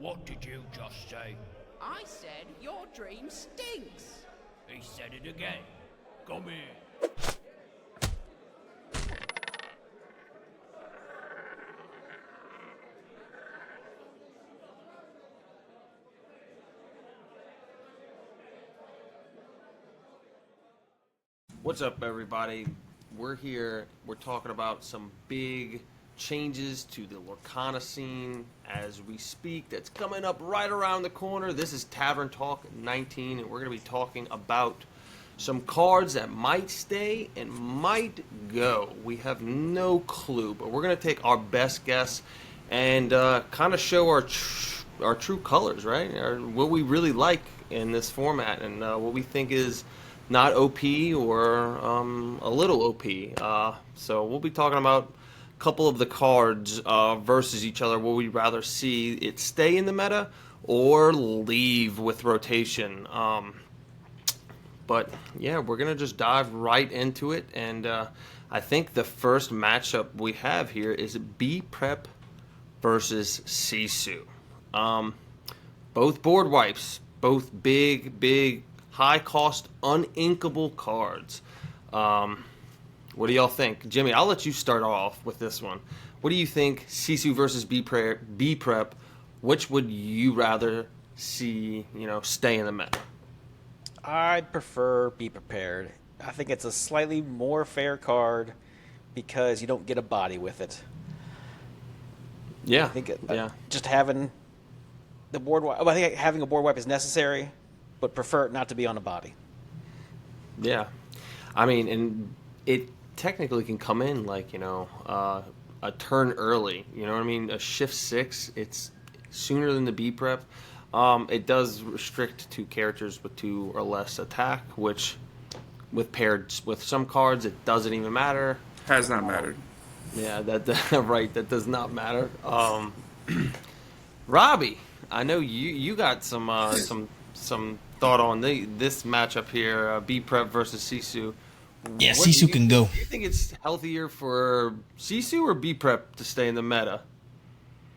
What did you just say? I said your dream stinks. He said it again. Come here. What's up, everybody? We're here. We're talking about some big changes to the Lorcana scene as we speak. That's coming up right around the corner. This is Tavern Talk 19, and we're going to be talking about some cards that might stay and might go. We have no clue, but we're going to take our best guess and kind of show our true colors, right? What we really like in this format, and what we think is not OP or a little OP. So we'll be talking about a couple of the cards versus each other. Will we rather see it stay in the meta or leave with rotation? But yeah, we're going to just dive right into it. And I think the first matchup we have here is B Prep versus Sisu. Both board wipes, both big, high-cost, uninkable cards. What do y'all think? Jimmy, I'll let you start off with this one. What do you think, Sisu versus B Prep? Which would you rather see, stay in the meta? I'd prefer Be Prepared. I think it's a slightly more fair card because you don't get a body with it. Yeah, I think just having the board wipe. I think having a board wipe is necessary, but prefer it not to be on a body. Yeah. I mean, and it technically can come in like, a turn early. You know what I mean? A shift 6, it's sooner than the B Prep. It does restrict 2 characters with 2 or less attack, which paired with some cards, it doesn't even matter. Has not mattered. Yeah, right, that does not matter. Robbie, I know you got some thought on this matchup here, B Prep versus Sisu. Yeah, Sisu can go. Do you think it's healthier for Sisu or B Prep to stay in the meta?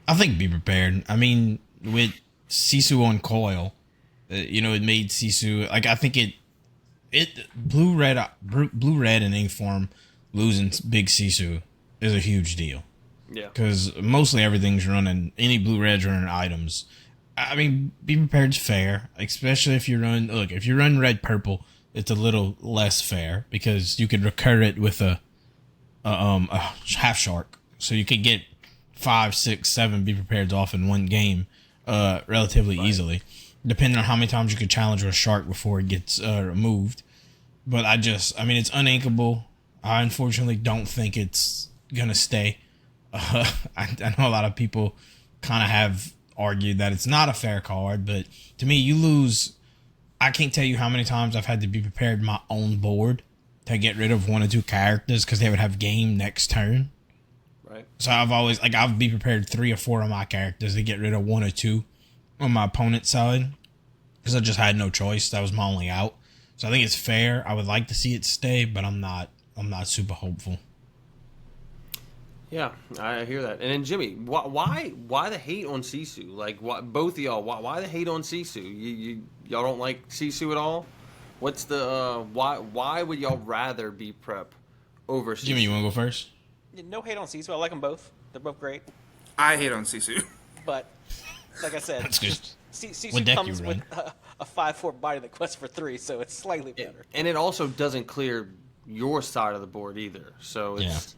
I think Be Prepared. I mean, with Sisu on coil, it made Sisu like I think it blue red in ink form losing big Sisu is a huge deal. Yeah, because mostly everything's running. Any blue red's running items. I mean, Be Prepared's fair, especially if you run red purple, it's a little less fair because you could recur it with a half shark, so you could get 5, 6, 7 Be Prepareds off in one game, relatively easily, depending on how many times you could challenge with a shark before it gets removed. But it's uninkable. I unfortunately don't think it's gonna stay. I know a lot of people kind of have argued that it's not a fair card, but to me, you lose. I can't tell you how many times I've had to Be Prepared my own board to get rid of 1 or 2 characters because they would have game next turn. Right. So I've Be Prepared 3 or 4 of my characters to get rid of 1 or 2 on my opponent's side because I just had no choice. That was my only out. So I think it's fair. I would like to see it stay, but I'm not super hopeful. Yeah, I hear that. And then Jimmy, why the hate on Sisu? Like, both of y'all, why the hate on Sisu? Y'all don't like Sisu at all? What's the why would y'all rather Be Prep over Sisu? Jimmy, you want to go first? No hate on Sisu. I like them both. They're both great. I hate on Sisu. But like I said, that's good. Sisu comes with a 5/4 body that quests for 3, so it's slightly better. And it also doesn't clear your side of the board either, so it's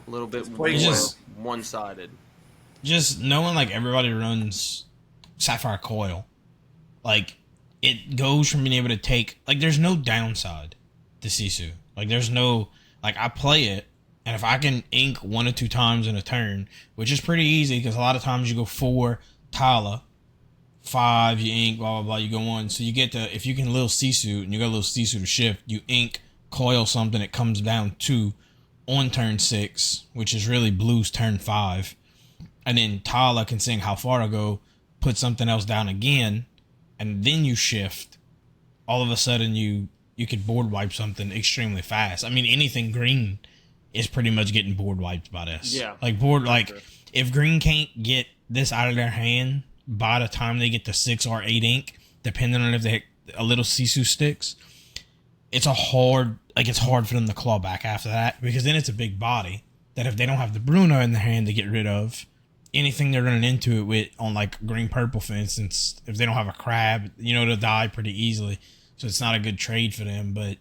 a little bit more one-sided. Just knowing like everybody runs Sapphire Coil, like it goes from being able to take there's no downside to Sisu. Like there's no I play it, and if I can ink 1 or 2 times in a turn, which is pretty easy because a lot of times you go 4 Tala, 5 you ink blah blah blah, you go on, so you get to if you can little Sisu and you got a little Sisu to shift, you ink coil something, it comes down 2 on turn 6, which is really blue's turn 5, and then Tala can sing How Far to Go, put something else down again, and then you shift. All of a sudden you could board wipe something extremely fast. I mean, anything green is pretty much getting board wiped by this. Yeah. If green can't get this out of their hand by the time they get to 6 or 8 ink, depending on if they hit a little Sisu sticks, it's hard for them to claw back after that, because then it's a big body that if they don't have the Bruno in the hand to get rid of, anything they're running into it with on like green purple, for instance, if they don't have a crab, they'll die pretty easily. So it's not a good trade for them. But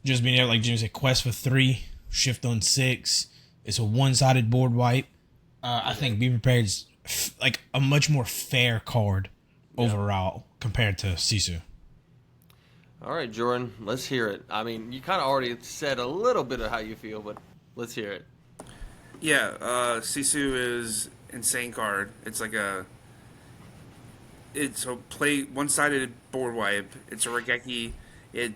just being able, like Jimmy said, quest for 3, shift on 6. It's a one-sided board wipe. I think Be Prepared's like a much more fair card overall compared to Sisu. All right, Jordan, let's hear it. I mean, you kind of already said a little bit of how you feel, but let's hear it. Yeah, Sisu is insane card. It's like it's a play one-sided board wipe. It's a Regeki. It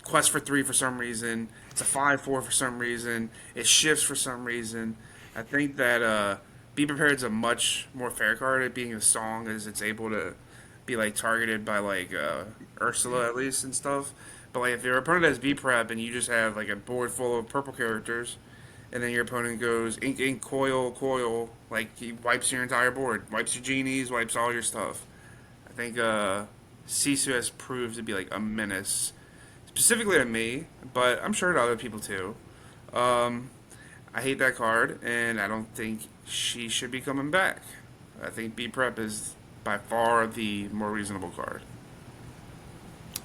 quests for 3 for some reason. It's a 5/4 for some reason. It shifts for some reason. I think that Be Prepared is a much more fair card at being a song, as it's able to be like targeted by like Ursula at least and stuff. But like if your opponent has B prep and you just have like a board full of purple characters, and then your opponent goes ink, ink, coil, coil, like he wipes your entire board, wipes your genies, wipes all your stuff. I think Sisu has proved to be like a menace, specifically to me, but I'm sure to other people too. I hate that card, and I don't think she should be coming back. I think B prep is by far the more reasonable card.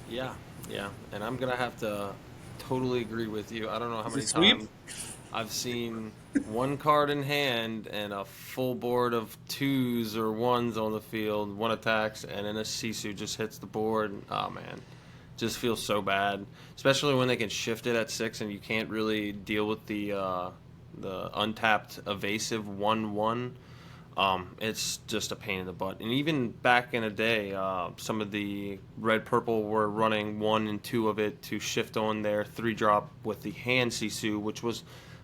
Yeah, and I'm gonna have to totally agree with you. I don't know how many sweep? times I've seen one card in hand and a full board of 2s or 1s on the field, 1 attacks, and then a Sisu just hits the board. Oh man, just feels so bad, especially when they can shift it at 6 and you can't really deal with the untapped evasive 1/1. It's just a pain in the butt. And even back in the day, some of the red purple were running 1 and 2 of it to shift on their 3-drop with the hand Sisu, which was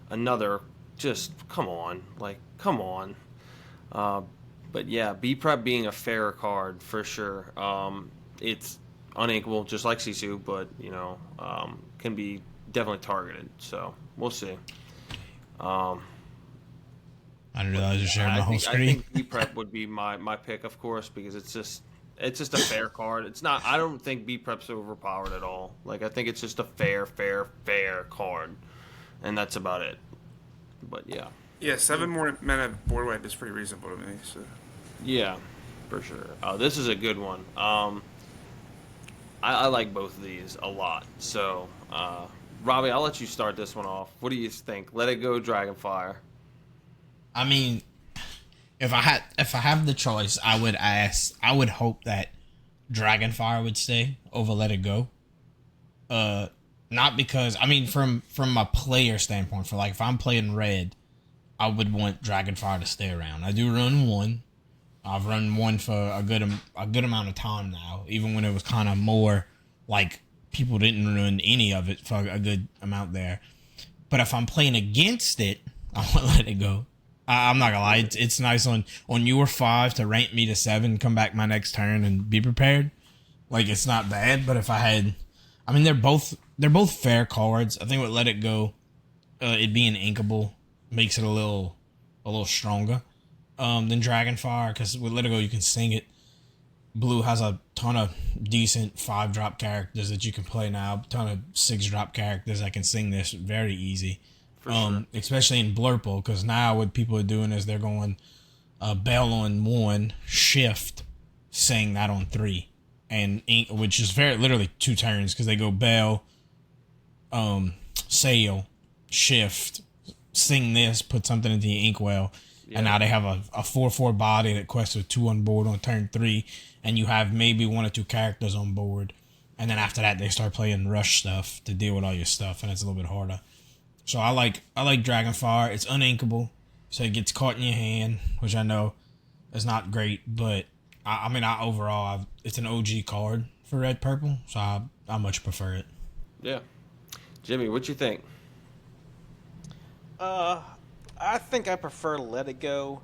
another just come on. But yeah, B prep being a fairer card for sure. It's uninkable just like Sisu, but can be definitely targeted. So we'll see. I didn't realize you shared my whole I screen. think B prep would be my pick, of course, because it's just a fair card. It's not. I don't think B prep's overpowered at all. Like I think it's just a fair card, and that's about it. But yeah. Yeah, 7 more mana board wipe is pretty reasonable to me. So. Yeah, for sure. This is a good one. I like both of these a lot. So, Robbie, I'll let you start this one off. What do you think? Let It Go, Dragonfire. I mean, if I have the choice, I would hope that Dragonfire would stay over Let It Go. Not because, I mean, from a player standpoint, for like if I'm playing red, I would want Dragonfire to stay around. I do run 1. I've run 1 for a good amount of time now, even when it was kind of more like people didn't run any of it for a good amount there. But if I'm playing against it, I want to Let It Go. I'm not gonna lie, it's nice on your 5 to rank me to 7, come back my next turn and be prepared. Like it's not bad, but if I had, I mean they're both fair cards. I think with Let It Go, it being inkable makes it a little stronger than Dragonfire, because with Let It Go you can sing it. Blue has a ton of decent 5-drop characters that you can play now, a ton of 6-drop characters that can sing this very easy. Sure. Especially in Blurple, because now what people are doing is they're going Bell on 1, shift, sing that on 3, and which is literally 2 turns, because they go Bell, sail, shift, sing this, put something into the inkwell, and now they have a 4/4 body that quests with 2 on board on turn 3, and you have maybe 1 or 2 characters on board, and then after that they start playing rush stuff to deal with all your stuff, and it's a little bit harder. So I like Dragonfire. It's uninkable, so it gets caught in your hand, which I know is not great, but overall it's an OG card for red purple, so I much prefer it. Yeah, Jimmy, what you think? I think I prefer Let It Go,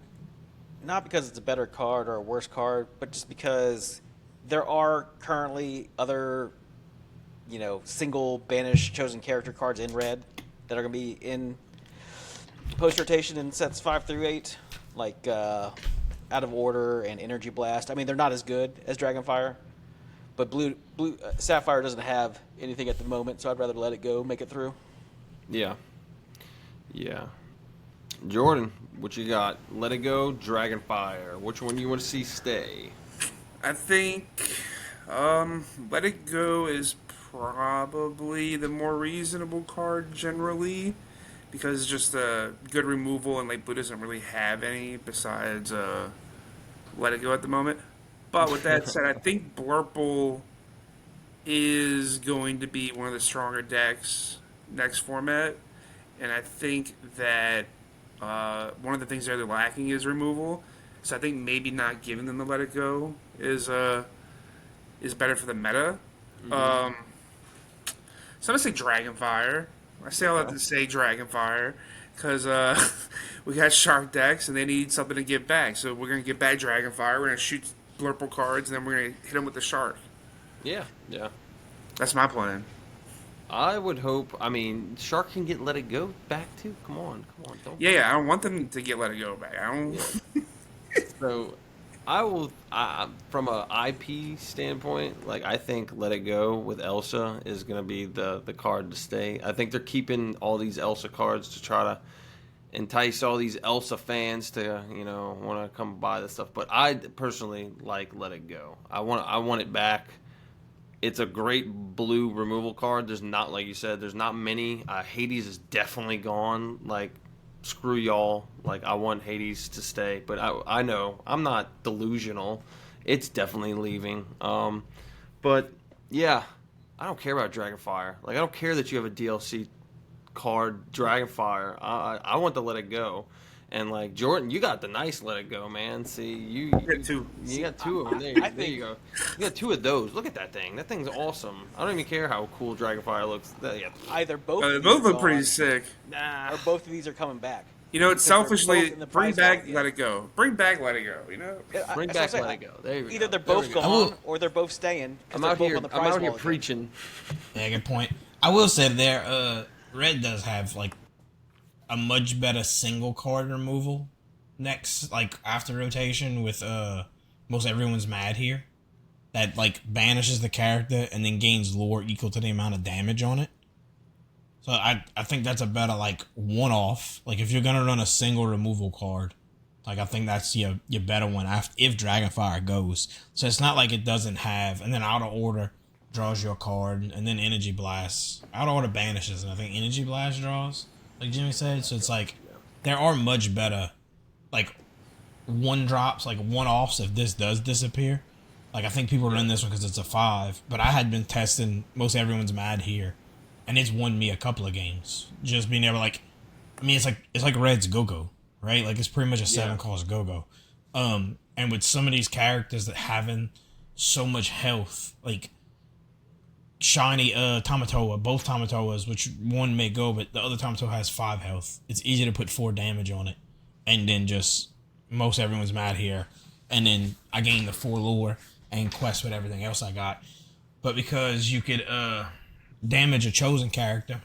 not because it's a better card or a worse card, but just because there are currently other, single banished chosen character cards in red that are going to be in post rotation in sets 5 through 8. Like, I Out of Order and Energy Blast. I mean, they're not as good as Dragonfire, but Sapphire doesn't have anything at the moment, so I'd rather let it go, make it through. Yeah. Yeah. Jordan, what you got? Let It Go, Dragonfire. Which one you want to see stay? I think Let It Go is probably the more reasonable card generally, because it's just a good removal, and Blue doesn't really have any besides Let It Go at the moment. But with that said, I think Blurple is going to be one of the stronger decks next format, and I think that one of the things they're lacking is removal. So I think maybe not giving them the Let It Go is better for the meta. So I'm gonna say Dragonfire. I say all that to say Dragonfire because we got shark decks and they need something to get back. So we're gonna get back Dragonfire. We're gonna shoot Blurple cards and then we're gonna hit them with the shark. Yeah, yeah. That's my plan. I would hope. I mean, Shark can get Let It Go back too. Come on. Don't. Yeah. I don't want them to get Let It Go back. I don't. Yeah. So, I will. From a IP standpoint, like I think Let It Go with Elsa is going to be the card to stay. I think they're keeping all these Elsa cards to try to entice all these Elsa fans to want to come buy this stuff. But I personally like Let It Go. I want it back. It's a great blue removal card. There's not, like you said, there's not many. Hades is definitely gone. Like, screw y'all. Like, I want Hades to stay. But I know. I'm not delusional. It's definitely leaving. But, yeah. I don't care about Dragonfire. Like, I don't care that you have a DLC card, Dragonfire. I want to Let It Go. And, like, Jordan, you got the nice Let It Go, man. See, you got two. You got two of them. There you go. You got two of those. Look at that thing. That thing's awesome. I don't even care how cool Dragonfire looks. Either both. They of these both are look gone, pretty sick. or both of these are coming back. You know, Because they're selfishly, both in the bring prize back walk, yeah. Let It Go. Bring back Let It Go. You know. Bring That's back what I'm Let It Go. There you Either go. they're There both we go. gone or they're both staying. 'Cause I'm they're out both here. on the I'm prize out here wall again. preaching. Yeah, good point. I will say there, Red does have like a much better single card removal next, like after rotation with most everyone's mad here. That like banishes the character and then gains lore equal to the amount of damage on it. So I think that's a better like one-off. Like if you're gonna run a single removal card, like I think that's your better one if Dragonfire goes. So it's not like it doesn't have, and then Out of Order draws your card, and then Energy Blast. Out of Order banishes, and I think Energy Blast draws, like Jimmy said. So it's like there are much better like one drops, like one offs if this does disappear. Like I think people run this one because it's a 5, but I had been testing most everyone's mad here, and it's won me a couple of games. Just being able like, I mean it's like Red's Go-Go, right? Like it's pretty much a 7 cost Go-Go. And with some of these characters that having so much health, like Shiny Tamatoa, both Tamatoas, which one may go, but the other Tamatoa has 5 health. It's easy to put 4 damage on it, and then just most everyone's mad here, and then I gain the 4 lore and quest with everything else I got. But because you could damage a chosen character,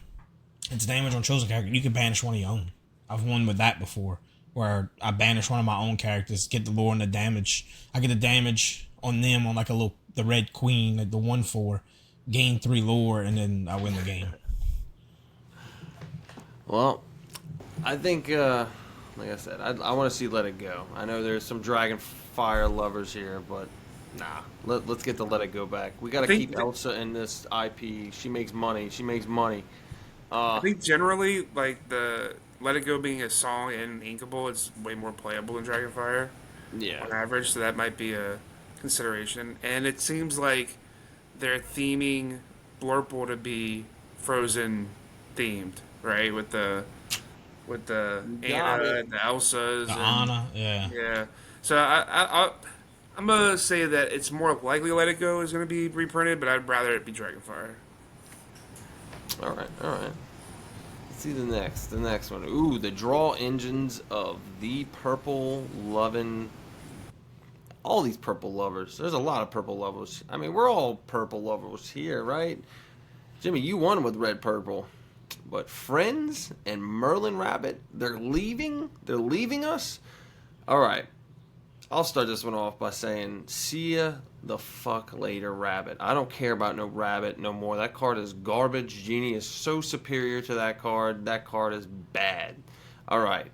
it's damage on chosen character, you can banish one of your own. I've won with that before, where I banish one of my own characters, get the lore and the damage. I get the damage on them on like the red queen, like the 1/4, gain 3 lore, and then I win the game. Well, I think, like I said, I want to see Let It Go. I know there's some Dragonfire lovers here, but nah. Let's get the Let It Go back. We got to keep Elsa in this IP. She makes money. I think generally, like the Let It Go being a song and inkable, it's way more playable than Dragonfire. Yeah. On average, so that might be a consideration. And it seems like they're theming Blurple to be Frozen themed, right? With the Anna and the Elsas. The Anna, yeah. Yeah. So I'm going to say that it's more likely Let It Go is going to be reprinted, but I'd rather it be Dragonfire. All right. Let's see the next one. Ooh, the draw engines of the purple loving. All these purple lovers. There's a lot of purple lovers. I mean, we're all purple lovers here, right? Jimmy, you won with red purple. But Friends and Merlin Rabbit, they're leaving us? All right. I'll start this one off by saying, see ya the fuck later, Rabbit. I don't care about no Rabbit no more. That card is garbage. Genie is so superior to that card. That card is bad. All right.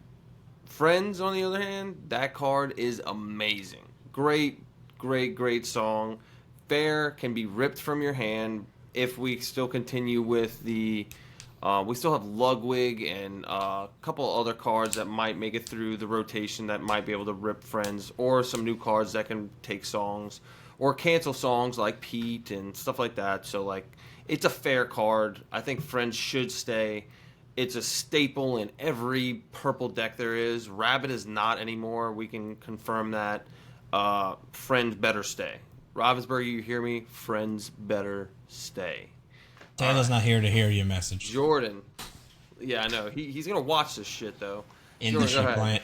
Friends, on the other hand, that card is amazing. Great, great, great song. Fair can be ripped from your hand if we still continue with the... we still have Ludwig and a couple other cards that might make it through the rotation that might be able to rip Friends, or some new cards that can take songs or cancel songs like Pete and stuff like that. So, like, it's a fair card. I think Friends should stay. It's a staple in every purple deck there is. Rabbit is not anymore. We can confirm that. Friends better stay. Ravensburg, you hear me? Friends better stay. Taylor's not here to hear your message. Jordan. Yeah, I know. He's going to watch this shit, though. In the shit plant.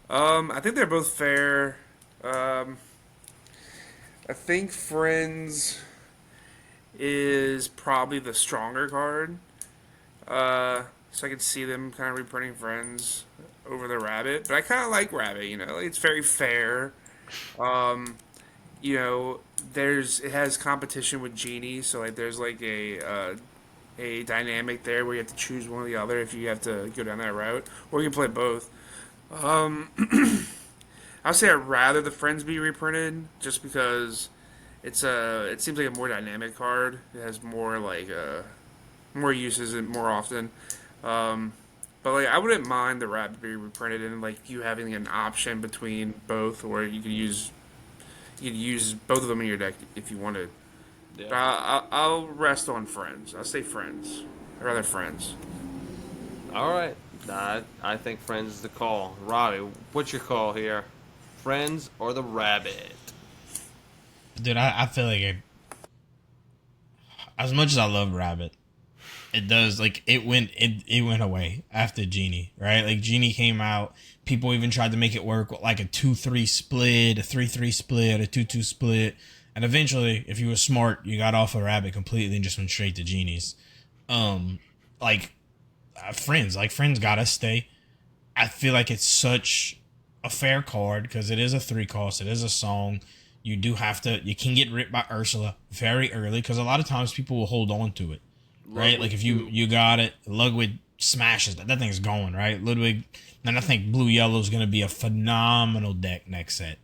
I think they're both fair. I think Friends is probably the stronger card. So I could see them kind of reprinting Friends over the Rabbit. But I kind of like Rabbit, you know. It's very fair. You know, it has competition with Genie, so like there's like a dynamic there where you have to choose one or the other if you have to go down that route, or you can play both. I would say I'd rather the Friends be reprinted just because it seems like a more dynamic card. It has more like more uses and more often. But like I wouldn't mind the Rabbit being reprinted and like you having an option between both, or you could use both of them in your deck if you wanted. Yeah. But I'll rest on Friends. I'll say Friends. I'd rather Friends. All right. I think Friends is the call. Robbie, what's your call here? Friends or the Rabbit? Dude, I feel like as much as I love Rabbit, it does, like, it went away after Genie, right? Like, Genie came out, people even tried to make it work with, like, a 2-3 split, a 3-3 split, a 2-2 split, and eventually, if you were smart, you got off of Rabbit completely and just went straight to Genies. Friends gotta stay. I feel like it's such a fair card, because it is a 3-cost, it is a song. You can get ripped by Ursula very early, because a lot of times people will hold on to it. Right, like if you got it, Ludwig smashes that thing's going, right? Ludwig, and I think blue yellow is going to be a phenomenal deck next set.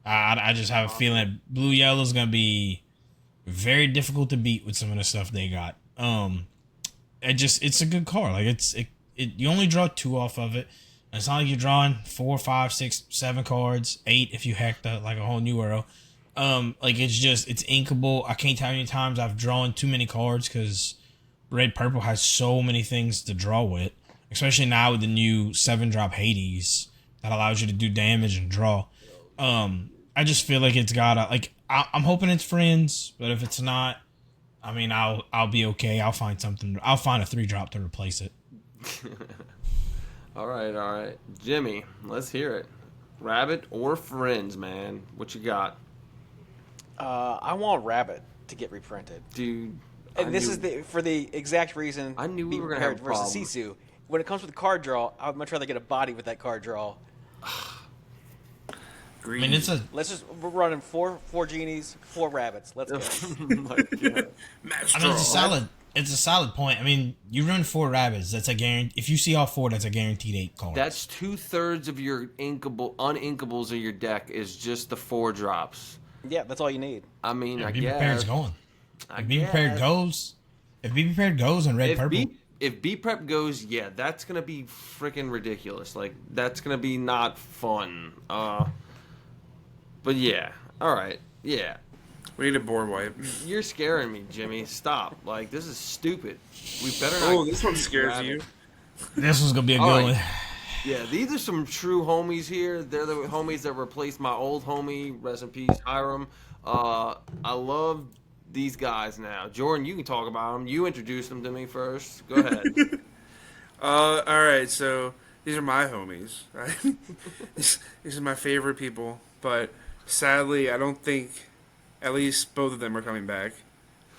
I just have a feeling blue yellow is going to be very difficult to beat with some of the stuff they got. It's a good card. Like you only draw 2 off of it. It's not like you're drawing 4, 5, 6, 7 cards, 8 if you hacked like a whole new world. It's inkable. I can't tell you how many times I've drawn too many cards because Red Purple has so many things to draw with, especially now with the new 7-drop Hades that allows you to do damage and draw. I just feel like it's gotta, like, I'm hoping it's Friends, but if it's not, I mean, I'll be okay. I'll find a 3-drop to replace it. All right. Jimmy, let's hear it. Rabbit or Friends, man? What you got? I want Rabbit to get reprinted. Dude. And this is for the exact reason I knew we were going to have a versus Sisu. When it comes with card draw, I would much rather get a body with that card draw. Green. I mean, we're running four Genies, 4 Rabbits. Let's go. Oh my God. It's a solid point. I mean, you run 4 Rabbits. That's a guarantee. If you see all 4, that's a guaranteed 8 cards. That's 2/3 of your uninkables of your deck is just the 4 drops. Yeah, that's all you need. I mean, I Be guess. Prepared's going. If Be Prepared goes and Red Purple. If Be Prep goes, yeah, that's gonna be freaking ridiculous. Like, that's gonna be not fun. But yeah, all right, yeah. We need a board wipe. You're scaring me, Jimmy. Stop. Like, this is stupid. We better not. Oh, this one scares you. This one's gonna be a good one. Yeah, these are some true homies here. They're the homies that replaced my old homie. Rest in peace, Hiram. I love these guys now. Jordan, you can talk about them. You introduced them to me first. Go ahead. All right, so these are my homies. Right? These are my favorite people, but sadly, I don't think at least both of them are coming back.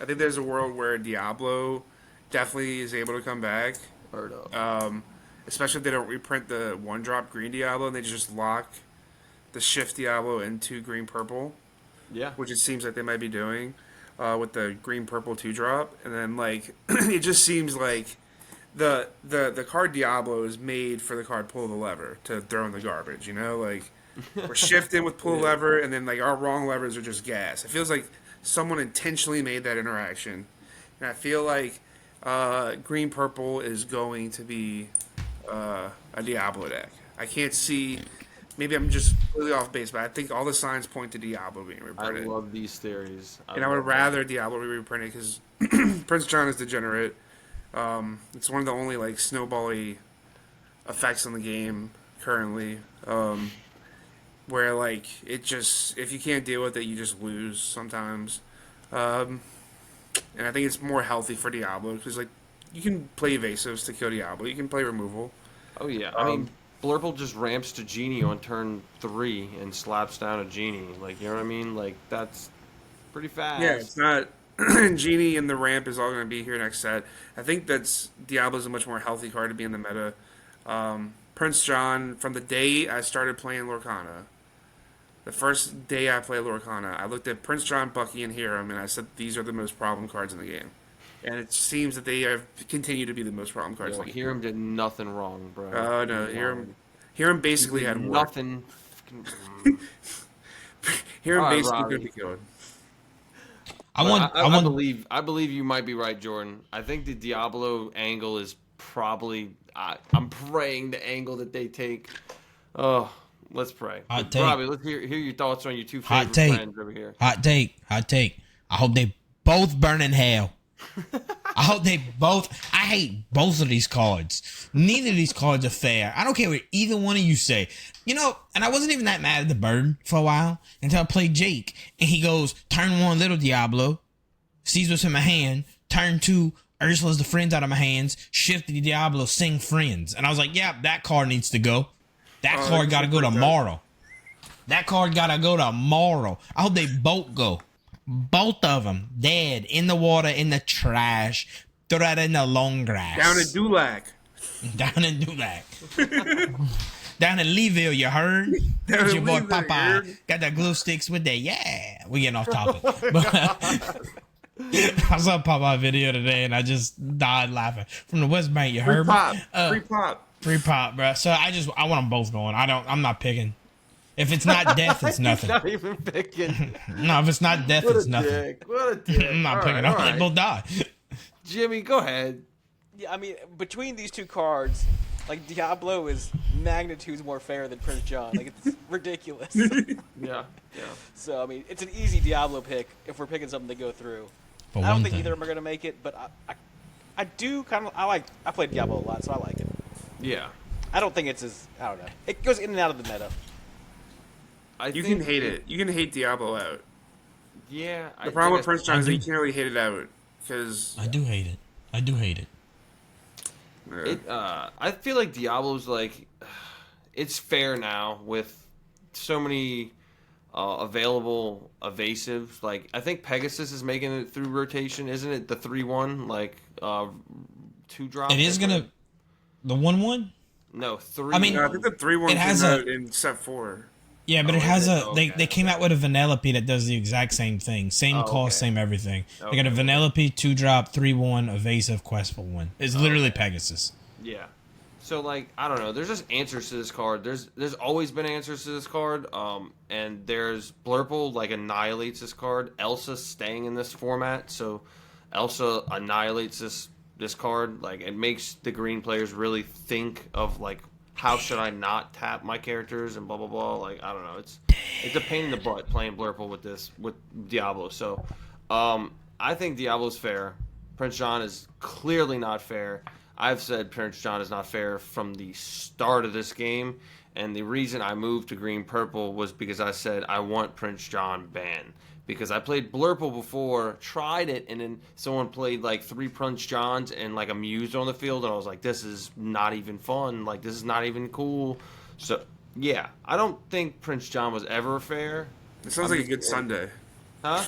I think there's a world where Diablo definitely is able to come back. Heard of. Especially if they don't reprint the 1-drop green Diablo and they just lock the shift Diablo into green purple, Yeah. which it seems like they might be doing with the green purple 2-drop, and then like it just seems like the card Diablo is made for the card pull the lever to throw in the garbage. You know, like we're shifting with pull lever, and then like our wrong levers are just gas. It feels like someone intentionally made that interaction, and I feel like green purple is going to be a Diablo deck. I can't see. Maybe I'm just completely off base, but I think all the signs point to Diablo being I reprinted. love these theories. And I would rather Diablo be reprinted because Prince John is degenerate. It's one of the only like snowbally effects in the game currently, where like it just if you can't deal with it, you just lose sometimes. And I think it's more healthy for Diablo because like you can play evasives to kill Diablo, you can play removal. Oh yeah, I mean, Blurple just ramps to Genie on turn 3 and slaps down a Genie. Like, you know what I mean? Like, that's pretty fast. Yeah, it's not. Genie and the ramp is all going to be here next set. I think Diablo's a much more healthy card to be in the meta. Prince John, from the day I started playing Lorcana, the first day I played Lorcana, I looked at Prince John, Bucky, and Hiram, and I said these are the most problem cards in the game. And it seems that they have continued to be the most problem cards. Yo, in the game. Hiram did nothing wrong, bro. Oh no, Hiram basically had work. nothing. Hiram All right, basically Robbie. could be killed. I believe you might be right, Jordan. I think the Diablo angle is probably. I'm praying the angle that they take. Oh, let's pray. Hot take. Robbie, let's hear your thoughts on your two Hot favorite take. friends over here. Hot take. I hope they both burn in hell. I hope they both. I hate both of these cards. Neither of these cards are fair. I don't care what either one of you say. You know, and I wasn't even that mad at the bird for a while until I played Jake. And he goes, turn 1, little Diablo. Sees what's in my hand. Turn 2, Ursula's the friends out of my hands. Shift the Diablo, sing friends. And I was like, yeah, that card needs to go. That card got to go tomorrow. That card got to go tomorrow. I hope they both go. Both of them dead in the water, in the trash. Throw that in the long grass. Down at Dulac. Down in Dulac. Down in Leeville, you heard? Down It's in your boy Leeville, you Popeye. heard? Got that glue sticks with that. Yeah. We getting off topic. But I saw a Popeye video today and I just died laughing. From the West Bank, you heard? Free pop. Free pop, bro. So I want them both going. I'm not picking. If it's not death, it's nothing. Not even picking. No, if it's not death, What it's a nothing. dick. What a dick. I'm not All picking. right, I'm all like, right. they'll die. Jimmy, go ahead. Yeah, I mean, between these two cards, like Diablo is magnitudes more fair than Prince John. Like it's ridiculous. Yeah. So I mean, it's an easy Diablo pick if we're picking something to go through. For I don't one think thing. either of them are gonna make it, but I do kind of I played Diablo a lot, so I like it. Yeah. I don't think it's as I don't know. It goes in and out of the meta. You can hate it. You can hate Diablo out. Yeah. The problem with Prince John is that do. you can't really hate it out because I do hate it. I feel like Diablo's like, it's fair now with so many available evasives. Like, I think Pegasus is making it through rotation, isn't it? The 3-1, like 2-drop. It is gonna the 1/1. No, 3. I mean, I think the 3-1 it has came a- out in set 4. Yeah, but Oh, it has is it? a. Okay. They came out with a Vanellope that does the exact same thing, same Oh, cost, okay. same everything. They Okay. got a Vanellope 2-drop 3/1 evasive questful one. It's literally Pegasus. Yeah. So like, I don't know. There's just answers to this card. There's always been answers to this card. And there's Blurple like annihilates this card. Elsa's staying in this format, so Elsa annihilates this card. Like, it makes the green players really think of like, how should I not tap my characters and blah blah blah. Like, I don't know. It's a pain in the butt playing Blurple with Diablo. So I think Diablo's fair. Prince John is clearly not fair. I've said Prince John is not fair from the start of this game, and the reason I moved to green purple was because I said I want Prince John banned. Because I played Blurple before, tried it, and then someone played like 3 Prince Johns and like a Muse on the field, and I was like, this is not even fun. Like, this is not even cool. So yeah, I don't think Prince John was ever fair. It sounds like a good Sunday. Huh?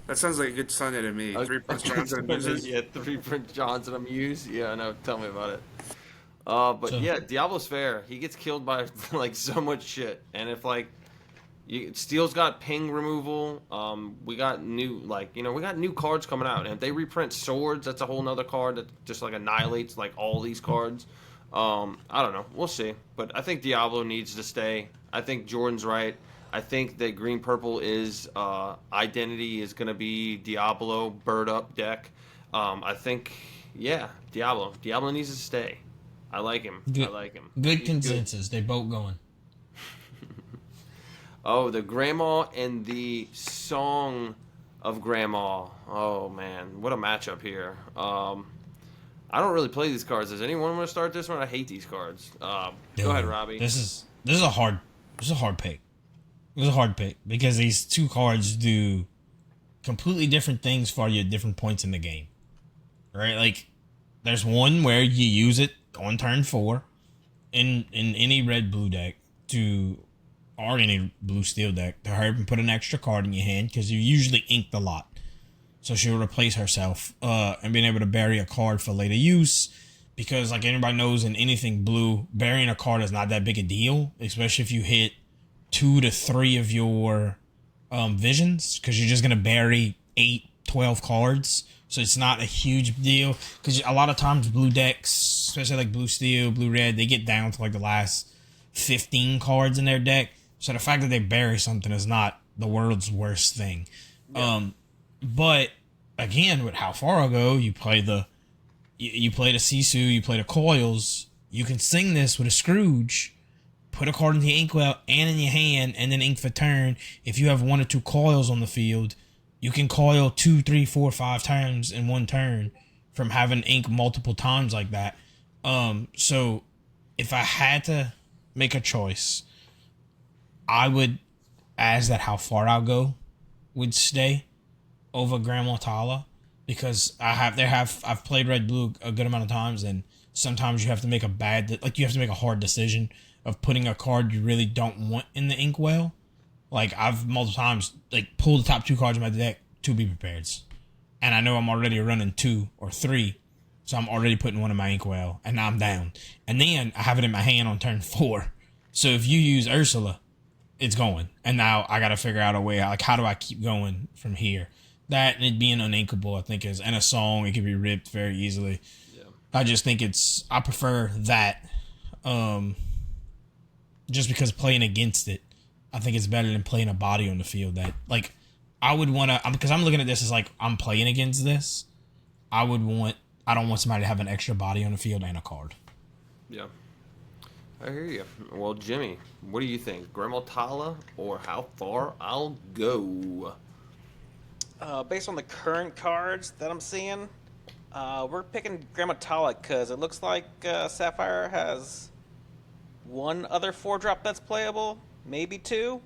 That sounds like a good Sunday to me. 3 Prince Johns and Muses. Yeah, 3 Prince Johns and a Muse. Yeah, I know. Tell me about it. But So- yeah, Diablo's fair. He gets killed by like so much shit, and if like Steel's got ping removal. We got new we got new cards coming out, and if they reprint swords, that's a whole nother card that just like annihilates like all these cards. I don't know. We'll see. But I think Diablo needs to stay. I think Jordan's right. I think that green purple is identity is going to be Diablo bird up deck. I think Diablo. Diablo needs to stay. I like him. Good, I like him. Good He's consensus. They both going. Oh, the Grandma and the Song of Grandma. Oh man, what a matchup here. I don't really play these cards. Does anyone want to start this one? I hate these cards. Go ahead, Robbie. This is a hard pick. This is a hard pick because these two cards do completely different things for you at different points in the game. Right? Like, there's one where you use it on turn 4 in any red-blue deck or any blue-steel deck to hurry up and put an extra card in your hand because you usually inked a lot. So she'll replace herself and being able to bury a card for later use because, like anybody knows, in anything blue, burying a card is not that big a deal, especially if you hit 2 to 3 of your visions because you're just going to bury 8, 12 cards. So it's not a huge deal because a lot of times blue decks, especially like blue steel, blue red, they get down to like the last 15 cards in their deck. So the fact that they bury something is not the world's worst thing. Yeah. But again, with how far I go, you play the Sisu, you play the coils. You can sing this with a Scrooge, put a card in the inkwell and in your hand, and then ink for turn. If you have 1 or 2 coils on the field, you can coil 2, 3, 4, 5 times in one turn from having ink multiple times like that. So if I had to make a choice, I would, as that how far I'll go, would stay over Grandma Tala because I've played red blue a good amount of times, and sometimes you have to make you have to make a hard decision of putting a card you really don't want in the inkwell. Like, I've multiple times pulled the top 2 cards in my deck to be prepared, and I know I'm already running 2 or 3, so I'm already putting one in my inkwell, and now I'm down. And then I have it in my hand on turn 4. So if you use Ursula, it's going, and now I got to figure out a way. Like, how do I keep going from here? That and it being uninkable, I think, and a song, it can be ripped very easily. Yeah. I just think I prefer that, just because playing against it, I think it's better than playing a body on the field that, like, I would want to, because I'm looking at this as like, I'm playing against this. I don't want somebody to have an extra body on the field and a card. Yeah. I hear you. Well, Jimmy, what do you think? Grandma Tala or How Far I'll Go? Based on the current cards that I'm seeing, we're picking Grandma Tala because it looks like Sapphire has 1 other 4-drop that's playable, maybe 2.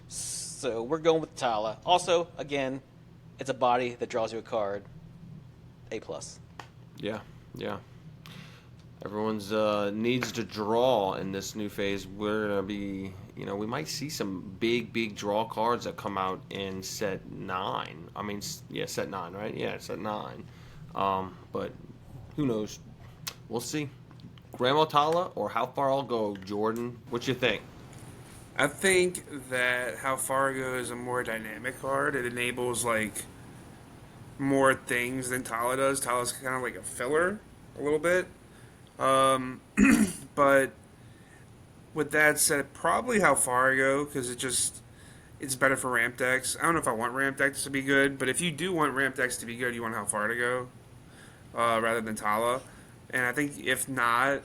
So we're going with Tala. Also, again, it's a body that draws you a card. A+. Yeah. Everyone's needs to draw in this new phase. We're going to be, we might see some big draw cards that come out in set 9. I mean, set 9, right? Yeah, set 9. But who knows? We'll see. Grandma Tala or How Far I'll Go, Jordan? What you think? I think that How Far I Go is a more dynamic card. It enables, more things than Tala does. Tala's kind of like a filler a little bit. But with that said, probably How Far I Go, because it's better for ramp decks. I don't know if I want ramp decks to be good, but if you do want ramp decks to be good, you want How Far to Go rather than Tala. And I think if not,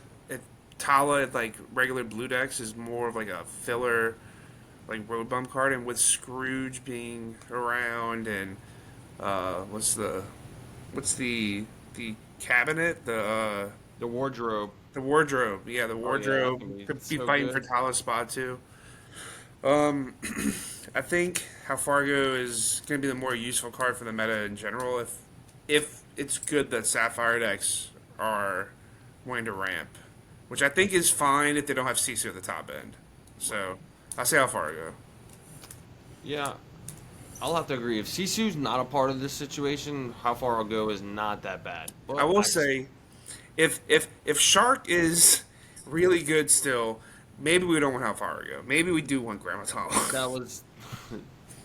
Tala, regular blue decks, is more of a filler, road bump card. And with Scrooge being around and what's the cabinet, the wardrobe. The wardrobe, yeah, the wardrobe could be so fighting good for Tala's spot too. I think How Far I Go is going to be the more useful card for the meta in general. If it's good that Sapphire decks are going to ramp, which I think is fine if they don't have Sisu at the top end. So I'll say How Far I Go. Yeah, I'll have to agree. If Sisu's not a part of this situation, How Far I'll Go is not that bad. But I will say, if Shark is really good still, maybe we don't want how far we go. Maybe we do want Grandma Tala. That was,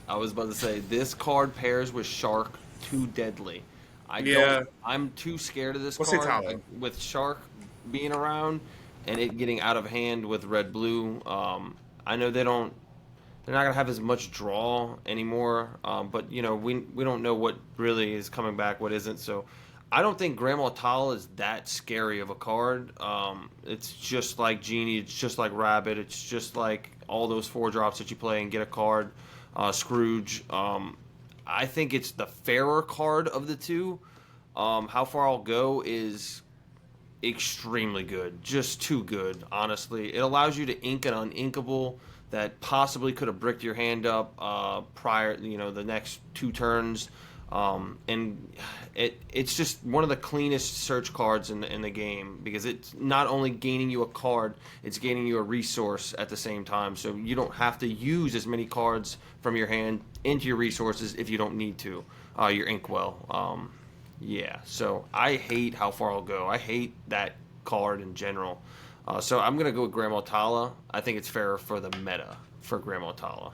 I was about to say, this card pairs with Shark too deadly. I'm too scared of this We'll say card Tala. with Shark being around and it getting out of hand with red blue. I know they're not gonna have as much draw anymore. But we don't know what really is coming back, what isn't. So I don't think Grandma Tala is that scary of a card. It's just like Genie, it's just like Rabbit, it's just like all those 4-drops that you play and get a card. Scrooge. I think it's the fairer card of the two. How far I'll go is extremely good. Just too good, honestly. It allows you to ink an uninkable that possibly could have bricked your hand up prior, the next 2 turns. And it's just one of the cleanest search cards in the game because it's not only gaining you a card, it's gaining you a resource at the same time. So you don't have to use as many cards from your hand into your resources if you don't need to. Your inkwell. So I hate how far I'll go. I hate that card in general. So I'm going to go with Grandma Tala. I think it's fairer for the meta for Grandma Tala.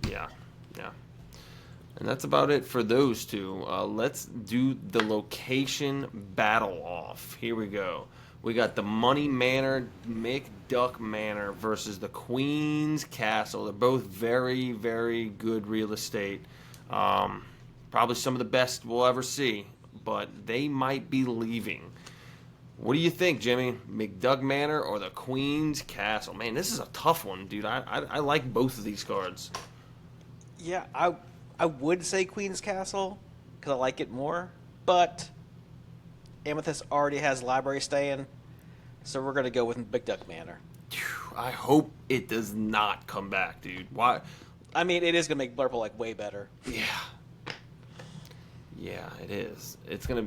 Yeah. And that's about it for those two. Let's do the location battle off. Here we go. We got the Money Manor, McDuck Manor versus the Queen's Castle. They're both very, very good real estate. Probably some of the best we'll ever see, but they might be leaving. What do you think, Jimmy? McDuck Manor or the Queen's Castle? Man, this is a tough one, dude. I like both of these cards. Yeah, I would say Queen's Castle because I like it more, but Amethyst already has library staying, so we're going to go with McDuck Manor. I hope it does not come back, dude. Why? I mean, it is going to make Blurple way better. Yeah, it is. It's gonna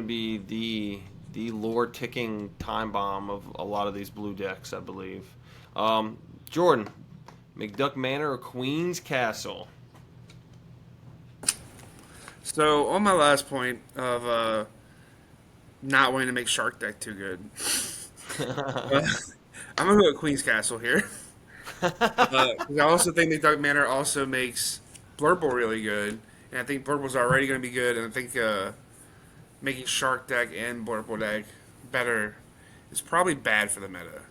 be the lore ticking time bomb of a lot of these blue decks, I believe. Jordan, McDuck Manor or Queen's Castle? So on my last point of not wanting to make Shark deck too good, I'm gonna go with Queen's Castle here. 'Cause I also think McDuck Manor also makes Blurple really good, and I think Blurple's already gonna be good, and I think making Shark deck and Blurple deck better is probably bad for the meta.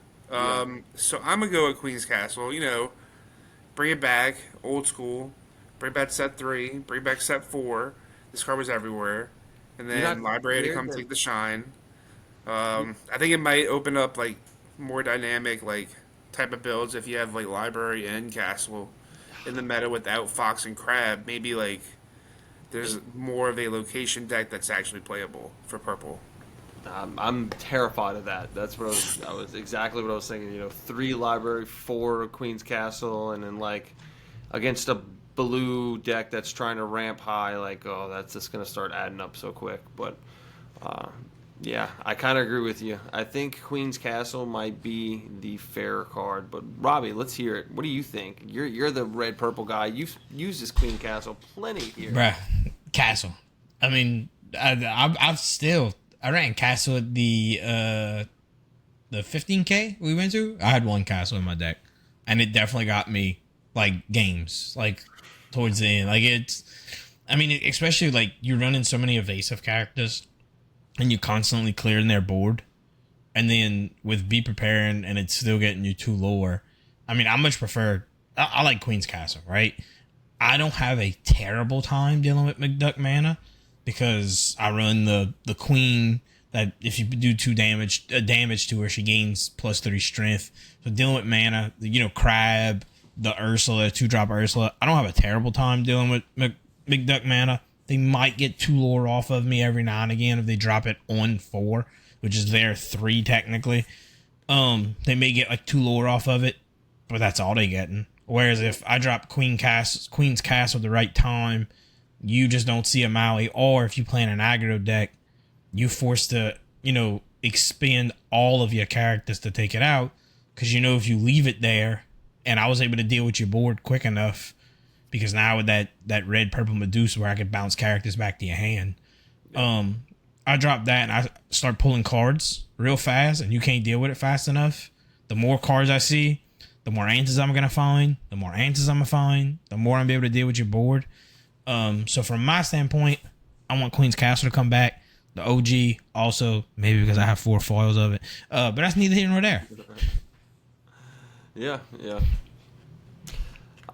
So I'm gonna go with Queen's Castle. Bring it back, old school. Bring back set 3. Bring back set 4. This card was everywhere, and then library to come take the shine. I think it might open up more dynamic type of builds if you have library and castle in the meta without Fox and Crab. Maybe there's more of a location deck that's actually playable for purple. I'm terrified of that. That's what I was exactly what I was thinking. 3 library, 4 Queen's Castle, and then against a blue deck that's trying to ramp high. That's just gonna start adding up so quick. But yeah, I kind of agree with you. I think Queen's Castle might be the fairer card. But Robbie, let's hear it. What do you think? You're the red purple guy. You've used this Queen Castle plenty here. Bruh, Castle. I mean, I ran Castle at the 15K we went to. I had 1 Castle in my deck, and it definitely got me games towards the end. Especially you're running so many evasive characters, and you constantly clearing their board, and then with Be Preparing, and it's still getting you 2 lore. I much prefer. I like Queen's Castle, right? I don't have a terrible time dealing with McDuck Mana because I run the Queen that if you do 2 damage to her, she gains +3 strength. So dealing with mana, Crab, the Ursula, 2-drop Ursula, I don't have a terrible time dealing with McDuck Mana. They might get 2 lore off of me every now and again if they drop it on 4, which is their 3 technically. They may get 2 lore off of it, but that's all they getting. Whereas if I drop Queen's Castle at the right time, you just don't see a Maui, or if you play in an aggro deck, you forced to, expend all of your characters to take it out, because if you leave it there, and I was able to deal with your board quick enough, because now with that red purple Medusa where I could bounce characters back to your hand, I drop that and I start pulling cards real fast, and you can't deal with it fast enough. The more cards I see, the more answers I'm gonna find. The more answers I'm gonna find, the more I'm able to deal with your board. So from my standpoint, I want Queen's Castle to come back. The OG also, maybe because I have 4 foils of it. But that's neither here nor there. Yeah.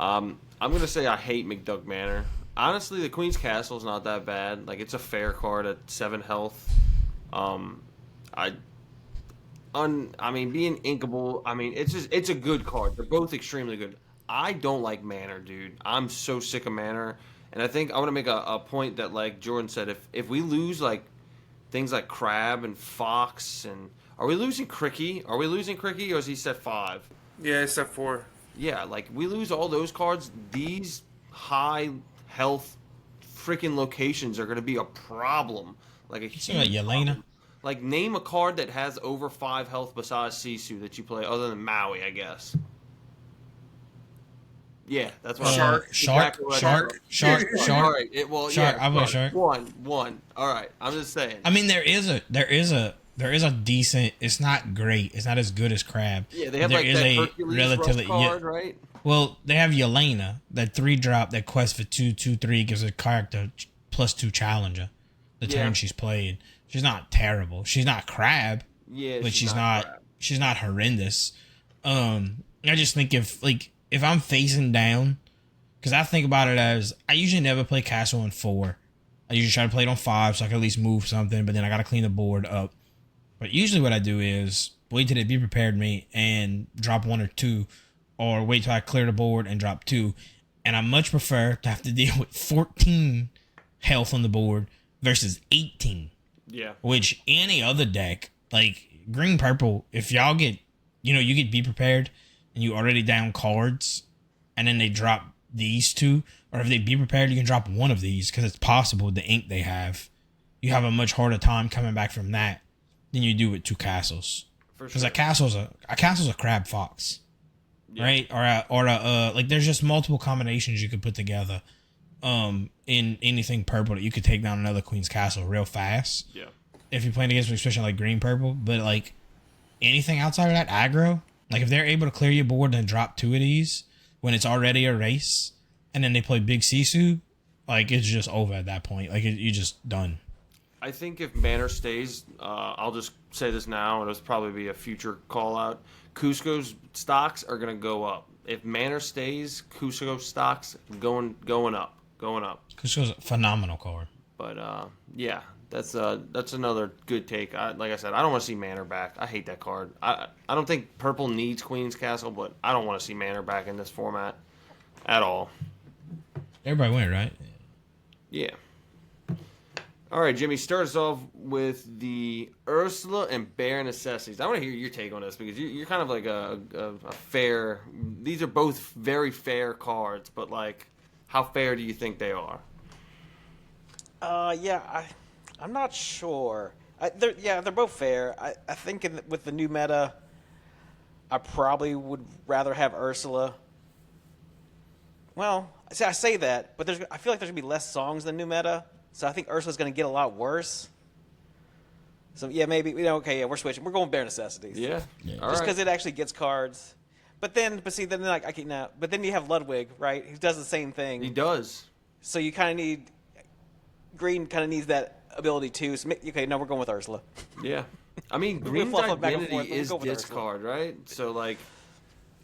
I'm gonna say I hate McDuck Manor. Honestly, the Queen's Castle is not that bad. Like, it's a fair card at 7 health. I mean, being inkable. I mean, it's a good card. They're both extremely good. I don't like Manor, dude. I'm so sick of Manor, and I think I want to make a point that, like Jordan said, if we lose like things like Crab and Fox, and are we losing Cricky? Are we losing Cricky, or is he set 5? Yeah, it's set 4. Yeah, like we lose all those cards. These high health freaking locations are going to be a problem. Like a huge like Yelena? problem. Like, name a card that has over 5 health besides Sisu that you play, other than Maui, I guess. Yeah, that's what Shark. Exactly what Shark. All right, Shark. I play Shark. One. All right, I'm just saying. I mean, there is a decent. It's not great. It's not as good as Crab. Yeah, they have there like is that a Hercules relatively card, right? Well, they have Yelena, that 3-drop that quests for 2/2/3 gives a character +2 challenger the turn she's played. She's not terrible. She's not Crab. Yeah, but she's not horrendous. I just think if I'm facing down, because I think about it as I usually never play Castle on 4. I usually try to play it on 5 so I can at least move something, but then I got to clean the board up. But usually what I do is wait till they be prepared me and drop 1 or 2, or wait till I clear the board and drop 2. And I much prefer to have to deal with 14 health on the board versus 18. Yeah. Which any other deck, like green purple, if y'all get, you get Be Prepared and you already down cards, and then they drop these 2, or if they Be Prepared, you can drop 1 of these because it's possible with the ink they have. You have a much harder time coming back from that than you do with 2 castles. Because a castle's a Crab Fox, right? Or like there's just multiple combinations you could put together. In anything purple that you could take down another Queen's Castle real fast. Yeah. If you're playing against an especially like green purple, but like anything outside of that aggro, like if they're able to clear your board and drop 2 of these when it's already a race, and then they play Big Sisu, like it's just over at that point. Like you're just done. I think if Manor stays, I'll just say this now, and it'll probably be a future call out. Cusco's stocks are gonna go up. If Manor stays, Cusco's stocks going up. Cusco's a phenomenal card. But yeah, that's another good take. Like I said, I don't want to see Manor back. I hate that card. I don't think purple needs Queen's Castle, but I don't want to see Manor back in this format at all. Everybody win, right? Yeah. All right, Jimmy, start us off with the Ursula and Bare Necessities. I want to hear your take on this because you're kind of like a fair. These are both very fair cards, but like, how fair do you think they are? I'm not sure. They're both fair. I think with the new meta, I probably would rather have Ursula. Well, see, I say that, but I feel like there's gonna be less songs than new meta. So I think Ursula's going to get a lot worse. So yeah, maybe we're switching. We're going Bare Necessities. Yeah. Just because it actually gets cards. But then you have Ludwig, right? He does the same thing. He does. So you kind of need Green. Kind of needs that ability too. So we're going with Ursula. Yeah. I mean, Green's identity is discard, right? So like,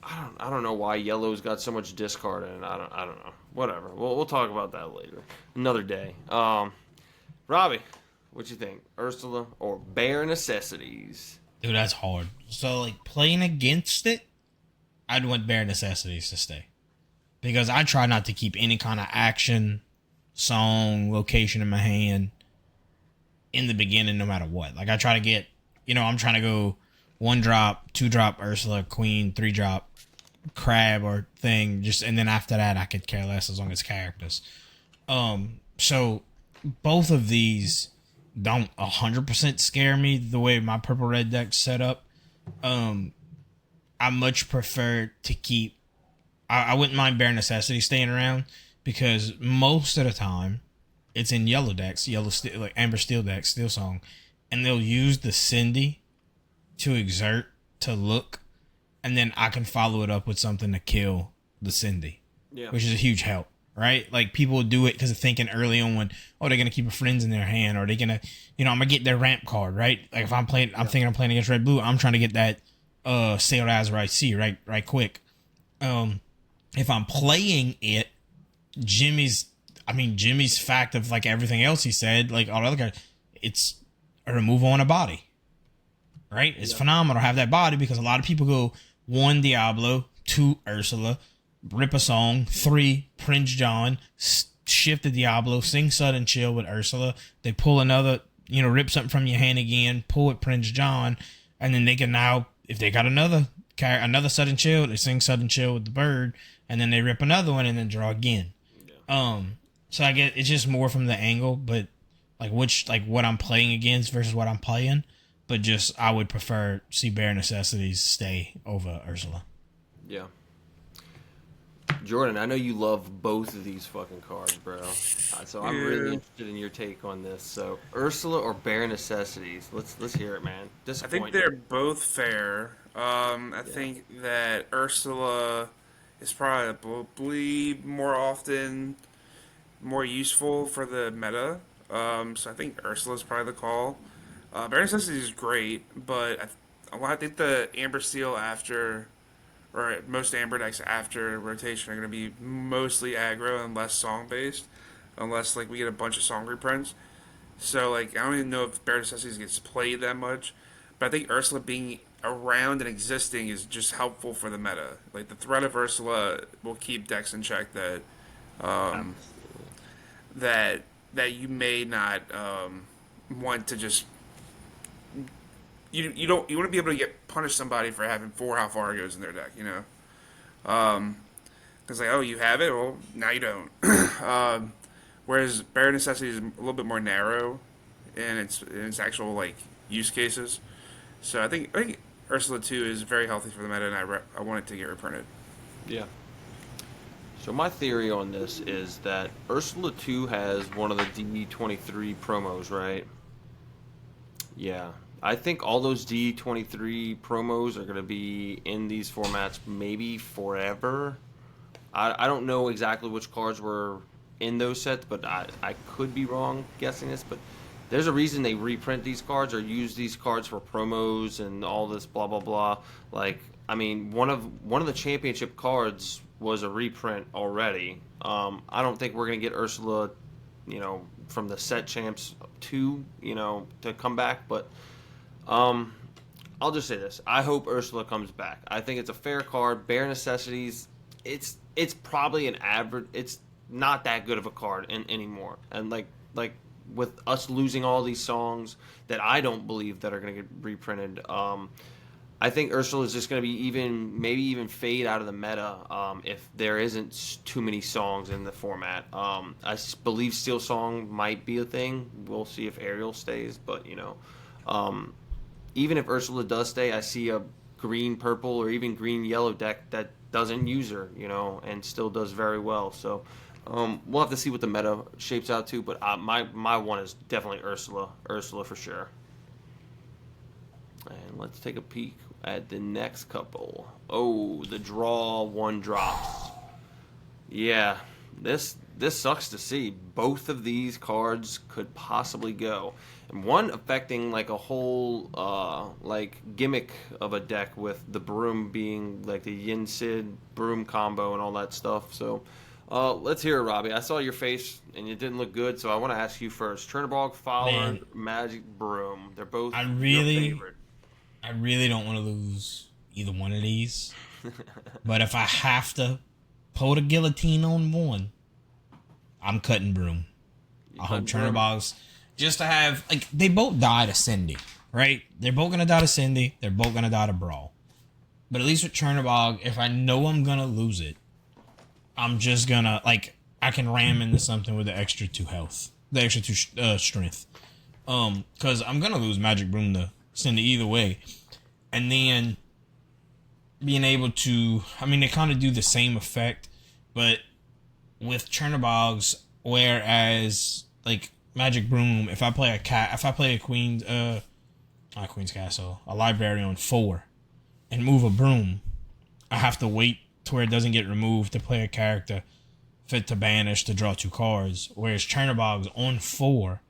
I don't know why Yellow's got so much discard in it. I don't know. Whatever. We'll talk about that later. Another day. Robbie, what you think? Ursula or Bare Necessities? Dude, that's hard. So like playing against it, I'd want Bare Necessities to stay. Because I try not to keep any kind of action, song, location in my hand in the beginning no matter what. Like I try to get, I'm trying to go 1-drop, 2-drop Ursula, Queen, 3-drop Crab or thing, and then after that I could care less as long as characters. So both of these don't 100% scare me the way my purple red deck's set up. I much prefer to keep. I wouldn't mind Bare Necessity staying around because most of the time, it's in yellow decks, yellow steel, like amber steel decks, steel song, and they'll use the Cindy to exert to look, and then I can follow it up with something to kill the Cindy, which is a huge help, right? Like people do it because they're thinking early on when, oh, they're gonna keep a friends in their hand, or they're gonna, I'm gonna get their ramp card, right? Like if I'm playing, I'm thinking I'm playing against red blue, I'm trying to get that Sailed Azurite Sea right quick. If I'm playing it, Jimmy's fact of like everything else he said, like all the other guys, it's a removal on a body, right? It's phenomenal to have that body because a lot of people go 1 Diablo, 2 Ursula, rip a song, 3 Prince John, shift the Diablo, sing Sudden Chill with Ursula. They pull another, rip something from your hand again, pull with Prince John, and then they can now, if they got another Sudden Chill, they sing Sudden Chill with the bird, and then they rip another one and then draw again. So I get it's just more from the angle, but like what I'm playing against versus what I'm playing. But just I would prefer see Bare Necessities stay over Ursula. Yeah. Jordan, I know you love both of these fucking cards, bro. So I'm really interested in your take on this. So Ursula or Bare Necessities? Let's hear it, man. I think they're both fair. I think that Ursula is probably more often more useful for the meta. So I think Ursula's probably the call. Bare Necessities is great, but I think the Amber Steel after, or most Amber decks after rotation are going to be mostly aggro and less song based, unless like we get a bunch of song reprints. So like I don't even know if Bare Necessities gets played that much, but I think Ursula being around and existing is just helpful for the meta. Like the threat of Ursula will keep decks in check that that you may not want to just you want to be able to punish somebody for having 4 How Far Goes in their deck, because like, oh, you have it, well now you don't. Whereas Bare Necessity is a little bit more narrow in its actual like use cases. So I think Ursula 2 is very healthy for the meta, and I want it to get reprinted. Yeah. So my theory on this is that Ursula 2 has one of the D23 promos, right? Yeah. I think all those D23 promos are going to be in these formats maybe forever. I don't know exactly which cards were in those sets, but I could be wrong guessing this, but there's a reason they reprint these cards or use these cards for promos and all this blah blah blah. Like, I mean, one of the championship cards was a reprint already. I don't think we're gonna get Ursula, from the set champs 2, to come back. But I'll just say this: I hope Ursula comes back. I think it's a fair card. Bare Necessities, it's probably an average. It's not that good of a card anymore. And like with us losing all these songs that I don't believe that are going to get reprinted, I think Ursula is just going to be maybe even fade out of the meta if there isn't too many songs in the format. I believe Steel Song might be a thing. We'll see if Ariel stays, but even if Ursula does stay, I see a green purple or even green yellow deck that doesn't use her, and still does very well. So we'll have to see what the meta shapes out to, but my one is definitely Ursula for sure. And let's take a peek at the next couple. Oh, the draw 1 drops. Yeah, this sucks to see. Both of these cards could possibly go, and one affecting like a whole like gimmick of a deck with the Broom being like the Yin Sid Broom combo and all that stuff. So let's hear it, Robbie. I saw your face and it didn't look good, so I want to ask you first. Chernobog, Fowler, Magic Broom. They're both your favorite. I really don't want to lose either one of these. But if I have to pull the guillotine on one, I'm cutting Broom. I hope Chernobog's just to have, like, they both die to Cindy, right? They're both going to die to Cindy. They're both going to die to Brawl. But at least with Chernobog, if I know I'm going to lose it, I'm just going to, like, I can ram into something with the extra 2 health. The extra 2 strength. Because I'm going to lose Magic Broom to Cindy either way. And then being able to, I mean, they kind of do the same effect, but with Chernobog's, whereas like Magic Broom, if I play a Queen's not Queen's Castle, a library on 4 and move a broom, I have to wait to where it doesn't get removed to play a character fit to banish to draw 2 cards. Whereas Chernobog's on 4,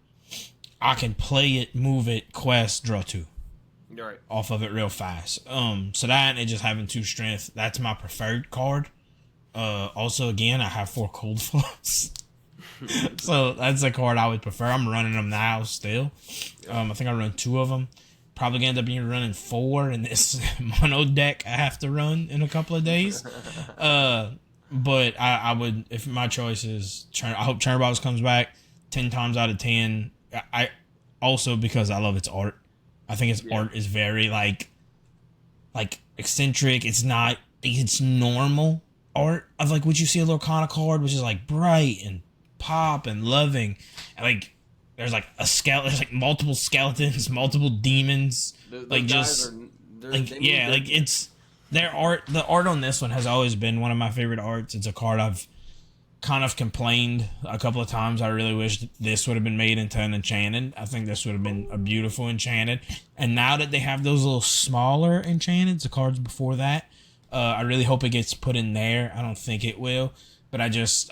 I can play it, move it, quest, draw 2. You're right. Off of it real fast. So that and it just having 2 strength, that's my preferred card. Also, again, I have 4 cold flows. So that's a card I would prefer. I'm running them now still. I think I run 2 of them. Probably gonna end up being running 4 in this mono deck I have to run in a couple of days. But I would, if my choice is, I hope Chernobog's comes back 10 times out of 10. I also, because I love its art. I think its art is very like eccentric. It's normal art of like what you see a Lorcana card, which is like bright and pop and loving. And like there's like there's like multiple skeletons, multiple demons. It's their art. The art on this one has always been one of my favorite arts. It's a card I've kind of complained a couple of times. I really wish this would have been made into an enchanted. I think this would have been a beautiful enchanted. And now that they have those little smaller enchanteds, the cards before that, I really hope it gets put in there. I don't think it will, but I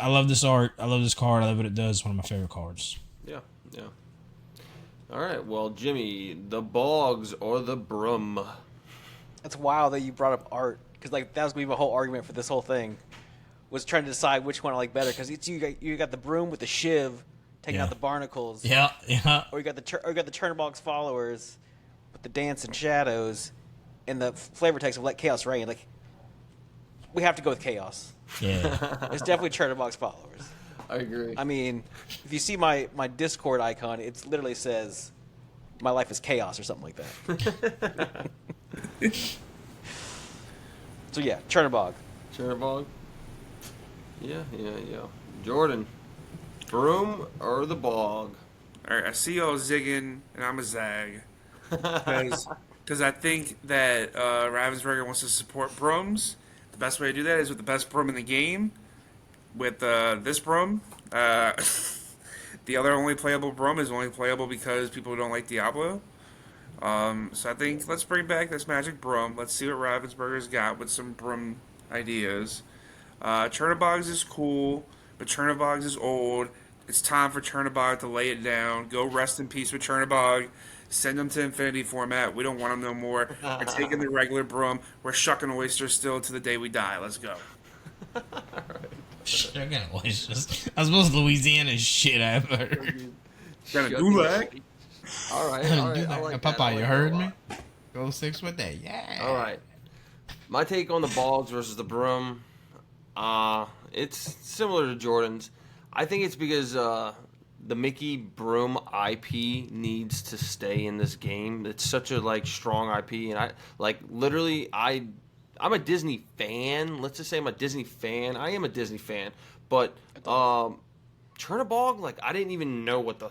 love this art. I love this card. I love what it does. It's one of my favorite cards. Yeah. All right, well, Jimmy, the Bogs or the Broom? It's wild that you brought up art, because like that was gonna be my whole argument for this whole thing, was trying to decide which one I like better. Because it's you got the broom with the shiv, taking out the barnacles. Yeah. Or you got the Chernobog's followers with the dance and shadows, and the flavor text of Let Chaos Reign. Like, we have to go with chaos. Yeah. It's definitely Chernobog's followers. I agree. I mean, if you see my Discord icon, it literally says, "My life is chaos" or something like that. So yeah, Chernobog. Chernobog? Yeah. Jordan, Broom or the Bog? All right, I see y'all zigging, and I'm a zag. Because I think that Ravensburger wants to support brooms. The best way to do that is with the best broom in the game. With this broom, the other only playable broom is only playable because people don't like Diablo. So I think let's bring back this magic broom. Let's see what Ravensburger's got with some broom ideas. Chernobog's is cool, but Chernobog's is old. It's time for Chernobog to lay it down. Go rest in peace with Chernobog. Send them to Infinity format. We don't want them no more. We're taking the regular broom. We're shucking oysters still to the day we die. Let's go. Shucking oysters. I suppose Louisiana shit I've heard. Got a gulag? All right. I like Papa, that. you heard me? Go 6 with that. Yeah. All right. My take on the Bogs versus the Broom, it's similar to Jordan's. I think it's because the Mickey Broom IP needs to stay in this game. It's such a strong IP, and I'm a Disney fan. Let's just say I'm a Disney fan. I am a Disney fan, but Chernobog, I didn't even know what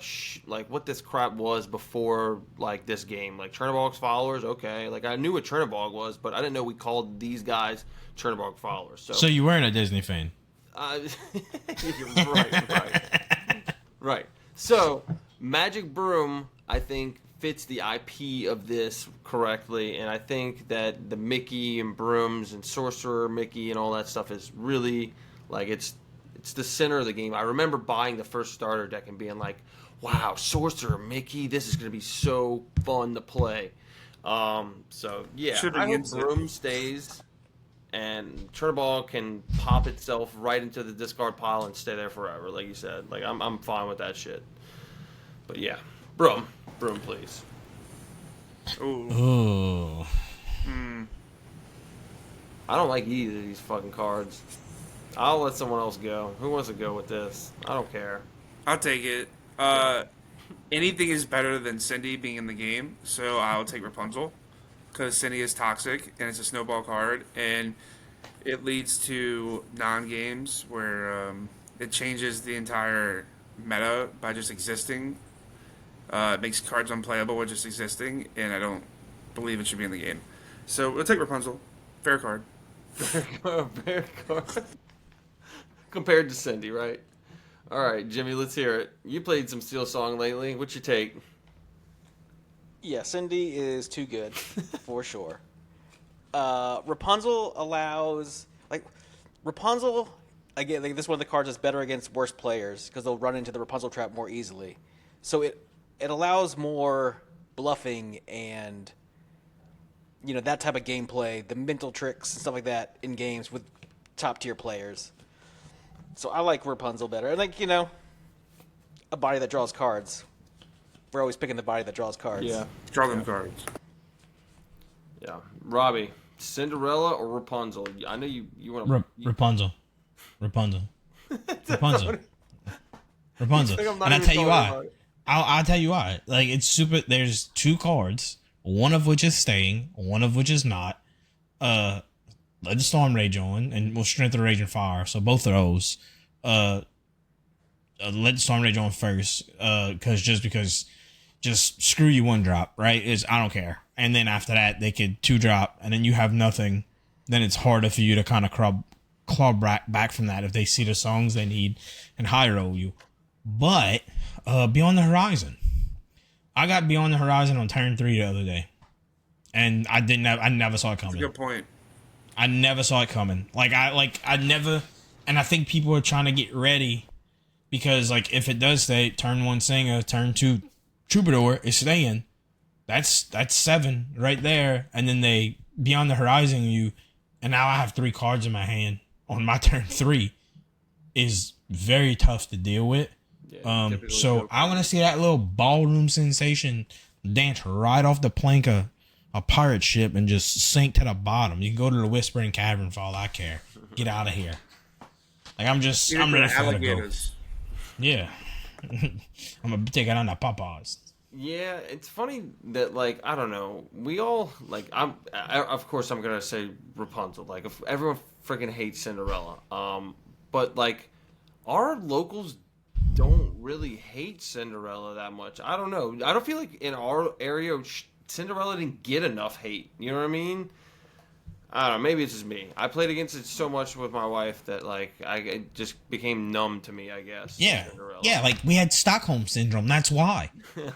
what this crap was before this game. Chernobog's followers, okay. I knew what Chernobog was, but I didn't know we called these guys Chernobog followers. So you weren't a Disney fan? Right. So Magic Broom, I think, fits the IP of this correctly, and I think that the Mickey and Brooms and Sorcerer Mickey and all that stuff is really it's the center of the game. I remember buying the first starter deck and being like, wow, Sorcerer Mickey, this is going to be so fun to play. So yeah, I hope Broom stays and Chernobog can pop itself right into the discard pile and stay there forever, like you said. I'm fine with that shit. But yeah, Broom, please. Ooh. I don't like either of these fucking cards. I'll let someone else go. Who wants to go with this? I don't care. I'll take it. Anything is better than Cindy being in the game, so I'll take Rapunzel. Because Cindy is toxic, and it's a snowball card, and it leads to non-games where it changes the entire meta by just existing. It makes cards unplayable with just existing, and I don't believe it should be in the game. So we'll take Rapunzel. Fair card. Fair card. Compared to Cindy, right? All right, Jimmy, let's hear it. You played some Steel Song lately. What's your take? Yeah, Cindy is too good, for sure. Rapunzel allows Rapunzel. Again, like, this is one of the cards that's better against worse players because they'll run into the Rapunzel trap more easily. So it allows more bluffing and that type of gameplay, the mental tricks and stuff like that in games with top tier players. So I like Rapunzel better. And a body that draws cards. We're always picking the body that draws cards. Yeah. Draw them cards. Yeah. Robbie, Cinderella or Rapunzel? I know you want to... Rapunzel. Rapunzel. Rapunzel. Rapunzel. Like, I'm not and I'll even tell you talking why. about it. I'll tell you why. Like, it's super. There's 2 cards, one of which is staying, one of which is not. Let the Storm Rage on, and we'll Strength of the Raging Fire. So both of those. Let the Storm Rage on first, because just screw you 1 drop, right? I don't care. And then after that, they could 2 drop, and then you have nothing. Then it's harder for you to kind of claw back from that if they see the songs they need and high roll you. But Beyond the Horizon, I got Beyond the Horizon on turn 3 the other day, and I never saw it coming. That's a good point. I never saw it coming. I never, and I think people are trying to get ready because if it does stay, turn 1 Singer, turn 2 Troubadour is staying. That's 7 right there, and then they Beyond the Horizon you, and now I have 3 cards in my hand on my turn 3 is very tough to deal with. So I want to see that little ballroom sensation dance right off the plank of a pirate ship and just sink to the bottom. You can go to the Whispering Cavern for all I care. Get out of here. I'm ready for it to go. Yeah. I'm gonna take it on the papas. Yeah, it's funny that I don't know. We all of course I'm gonna say Rapunzel. If everyone freaking hates Cinderella. But our locals don't really hate Cinderella that much. I don't know. I don't feel like in our area Cinderella didn't get enough hate. You know what I mean? I don't know. Maybe it's just me. I played against it so much with my wife that it just became numb to me, I guess. Yeah. Cinderella. Yeah, we had Stockholm Syndrome. That's why.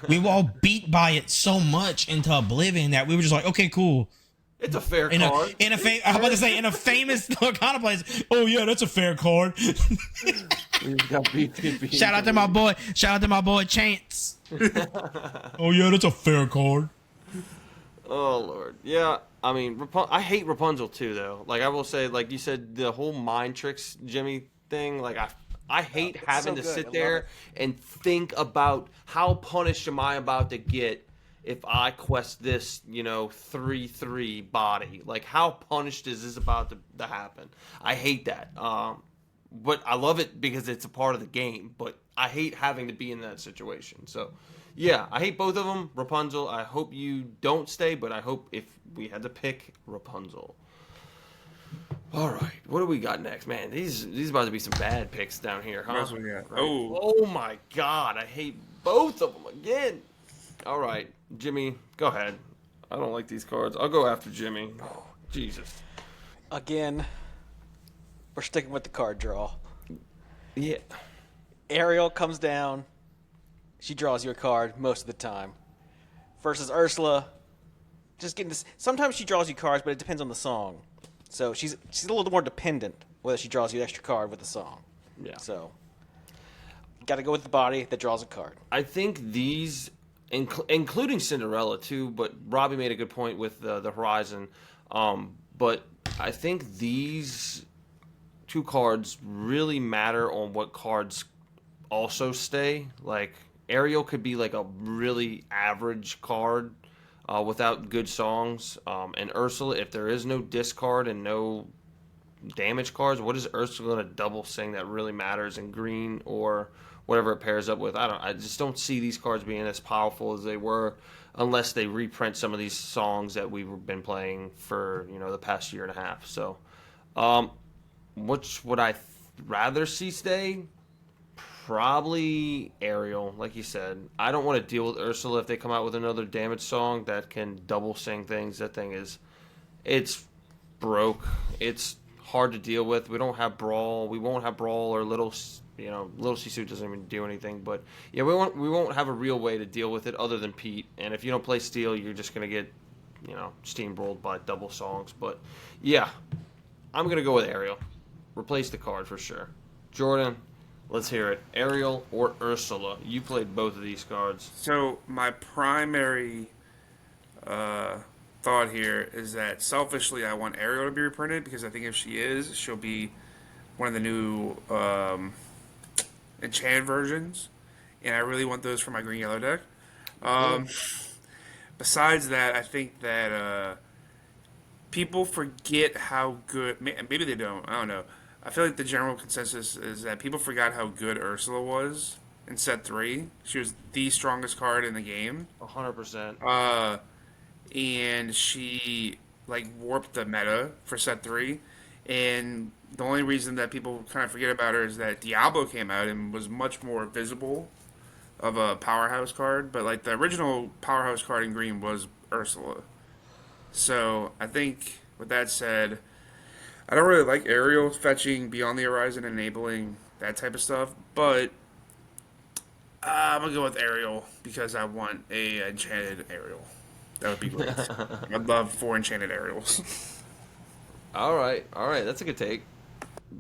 We were all beat by it so much into oblivion that we were just like, okay, cool. It's a fair card. I'm about to say, in a famous Lorcana place, oh yeah, that's a fair card. Shout out to my boy Chance. Oh yeah, that's a fair card. Oh Lord, yeah. I mean, I hate Rapunzel too, though. I will say, you said, the whole mind tricks Jimmy thing. I hate having to sit there and think about how punished am I about to get if I quest this, 3/3 body. How punished is this about to happen? I hate that. But I love it because it's a part of the game. But I hate having to be in that situation. So, yeah, I hate both of them. Rapunzel, I hope you don't stay, but I hope if we had to pick Rapunzel. All right, what do we got next? Man, these about to be some bad picks down here, huh? That's what we got. Right. Oh. Oh, my God, I hate both of them again. All right, Jimmy, go ahead. I don't like these cards. I'll go after Jimmy. Oh, Jesus. Again, we're sticking with the card draw. Yeah. Ariel comes down. She draws you a card most of the time. Versus Ursula, just getting this. Sometimes she draws you cards, but it depends on the song. So she's a little more dependent whether she draws you an extra card with the song. Yeah. So, got to go with the body that draws a card. I think these, including Cinderella too, but Robbie made a good point with the Horizon. But I think these 2 cards really matter on what cards also stay. Ariel could be a really average card without good songs. And Ursula, if there is no discard and no damage cards, what is Ursula going to double sing that really matters in green or whatever it pairs up with? I just don't see these cards being as powerful as they were unless they reprint some of these songs that we've been playing for the past year and a half. So, which would I rather see stay? Probably Ariel, like you said. I don't want to deal with Ursula if they come out with another damage song that can double sing things. That thing it's broke. It's hard to deal with. We don't have Brawl. We won't have Brawl or little Sisu doesn't even do anything. But yeah, we won't have a real way to deal with it other than Pete. And if you don't play Steel, you're just gonna get steamrolled by double songs. But yeah, I'm gonna go with Ariel. Replace the card for sure. Jordan, let's hear it. Ariel or Ursula? You played both of these cards. So my primary thought here is that selfishly I want Ariel to be reprinted because I think if she is, she'll be one of the new enchanted versions, and I really want those for my green yellow deck. Besides that, I think that people forget how good. Maybe they don't. I don't know. I feel like the general consensus is that people forgot how good Ursula was in set 3. She was the strongest card in the game. 100%. And she warped the meta for set 3. And the only reason that people kind of forget about her is that Diablo came out and was much more visible of a powerhouse card. But the original powerhouse card in green was Ursula. So I think with that said, I don't really like Ariel fetching Beyond the Horizon, enabling that type of stuff, but I'm going to go with Ariel because I want a enchanted Ariel. That would be great. I'd love 4 enchanted Ariels. All right. That's a good take.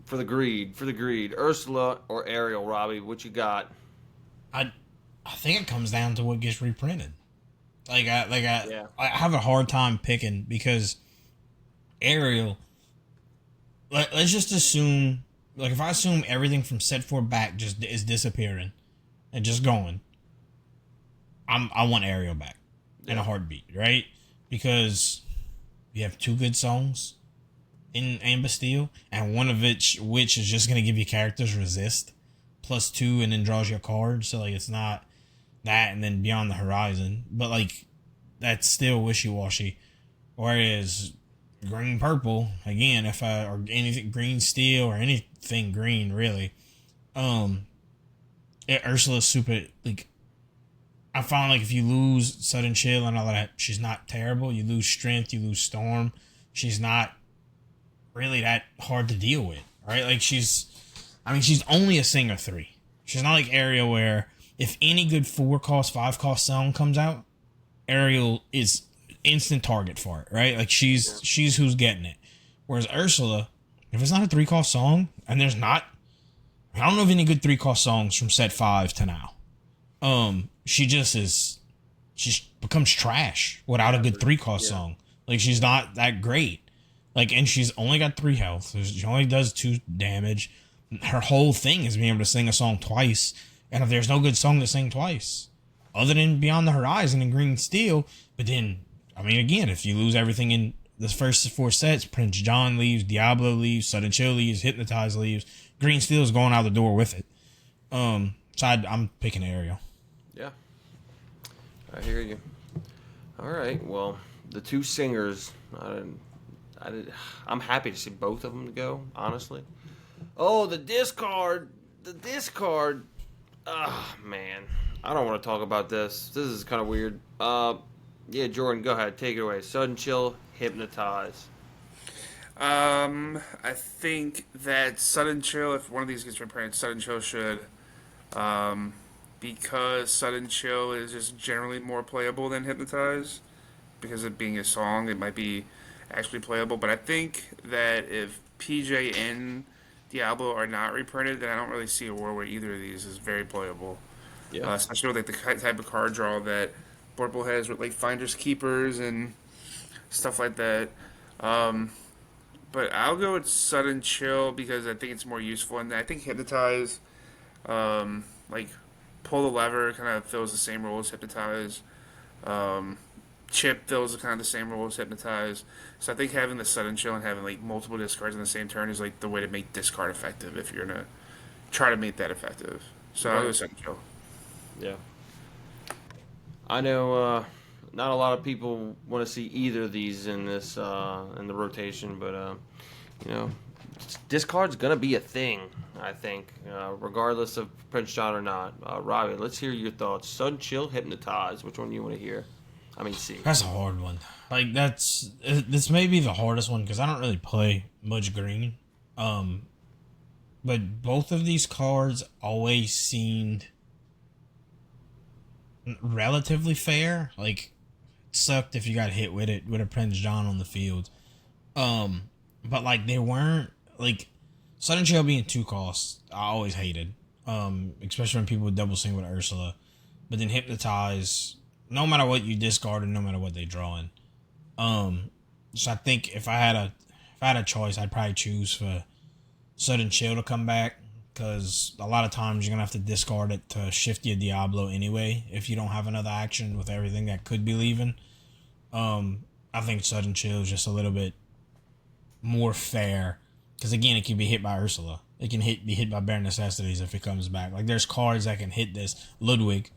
For the greed. Ursula or Ariel, Robbie, what you got? I think it comes down to what gets reprinted. I have a hard time picking because Ariel. Let's just assume, if I assume everything from set 4 back just is disappearing and just going, I want Ariel back in a heartbeat, right? Because you have 2 good songs in Bastille, and one of which is just gonna give you characters resist +2 and then draws you a card. So it's not that and then Beyond the Horizon, but that's still wishy-washy. Whereas green purple again, or anything green steel or anything green really, Ursula's super I found if you lose Sudden Chill and all that, she's not terrible. You lose Strength, you lose Storm, she's not really that hard to deal with, right? She's only a singer 3. She's not like Ariel where if any good 4-cost 5-cost song comes out, Ariel is instant target for it, right? She's who's getting it. Whereas Ursula, if it's not a 3-cost song, and I don't know of any good 3-cost songs from set 5 to now. She becomes trash without a good 3-cost song. She's not that great. And she's only got 3 health. She only does 2 damage. Her whole thing is being able to sing a song twice. And if there's no good song to sing twice, other than Beyond the Horizon and Green Steel, but then again, if you lose everything in the first 4 sets, Prince John leaves, Diablo leaves, Sudden Chill leaves, Hypnotize leaves, Green Steel is going out the door with it. So I'm picking Ariel. Yeah, I hear you. All right, well, the 2 singers, I'm happy to see both of them go, honestly. Oh, the discard. Ah, man. I don't want to talk about this. This is kind of weird. Yeah, Jordan, go ahead. Take it away. Sudden Chill, Hypnotize. I think that Sudden Chill, if one of these gets reprinted, Sudden Chill should. Because Sudden Chill is just generally more playable than Hypnotize. Because of being a song, it might be actually playable. But I think that if PJ and Diablo are not reprinted, then I don't really see a world where either of these is very playable. Yeah. Especially with the type of card draw that Purple has with Finders Keepers and stuff like that. But I'll go with Sudden Chill because I think it's more useful, and I think Hypnotize, Pull the Lever kind of fills the same role as Hypnotize. Chip fills kind of the same role as Hypnotize. So I think having the Sudden Chill and having multiple discards in the same turn is the way to make discard effective if you're gonna try to make that effective. So I'll go Sudden Chill. Yeah. I know not a lot of people want to see either of these in this in the rotation, but discard's gonna be a thing. I think, regardless of Prince John or not. Robbie, let's hear your thoughts. Sudden Chill, Hypnotize. Which one do you want to hear? See. That's a hard one. This may be the hardest one because I don't really play much green. But both of these cards always seemed relatively fair. Like, it sucked if you got hit with it with a Prince John on the field. But like they weren't like Sudden Chill being 2 costs. I always hated. Especially when people would double swing with Ursula. But then Hypnotize, no matter what you discard and no matter what they draw in. So I think if I had a choice, I'd probably choose for Sudden Chill to come back, because a lot of times you're gonna have to discard it to shift your Diablo anyway if you don't have another action with everything that could be leaving. I think Sudden Chill is just a little bit more fair, because again, it can be hit by Ursula. It can be hit by Bare Necessities if it comes back. Like, there's cards that can hit this. Ludwig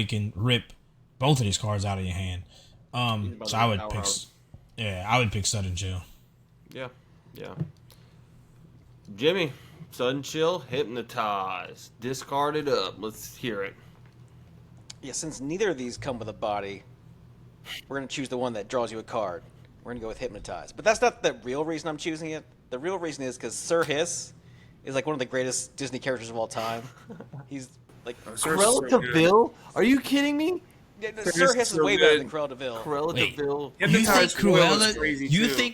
can rip both of these cards out of your hand. So I would pick Sudden Chill. Yeah. Jimmy, Sudden Chill, Hypnotize. Discard it up. Let's hear it. Yeah, since neither of these come with a body, we're going to choose the one that draws you a card. We're going to go with Hypnotize. But that's not the real reason I'm choosing it. The real reason is because Sir Hiss is like one of the greatest Disney characters of all time. He's like... Cruella de Vil? Are you kidding me? Sir Hiss is way better than Cruella de Vil. Cruella de Vil. You think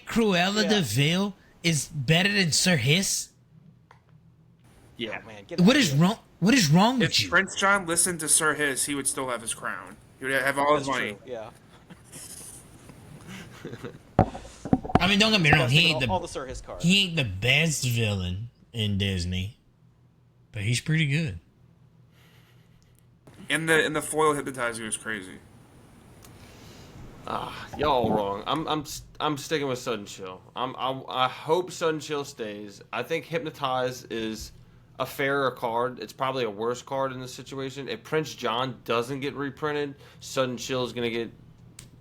Cruella? Cruella de Vil is better than Sir Hiss? Yeah, man. What is wrong? What is wrong with If you? Prince John listened to Sir Hiss, he would still have his crown. He would have all his That's money. true, yeah. I mean, don't get me wrong. He ain't all the Sir Hiss cards. He ain't the best villain in Disney, but he's pretty good. And the foil Hypnotizer was crazy. Y'all wrong. I'm sticking with Sudden Chill. I hope Sudden Chill stays. I think Hypnotize is a fairer card. It's probably a worse card in this situation. If Prince John doesn't get reprinted, Sudden Chill is gonna get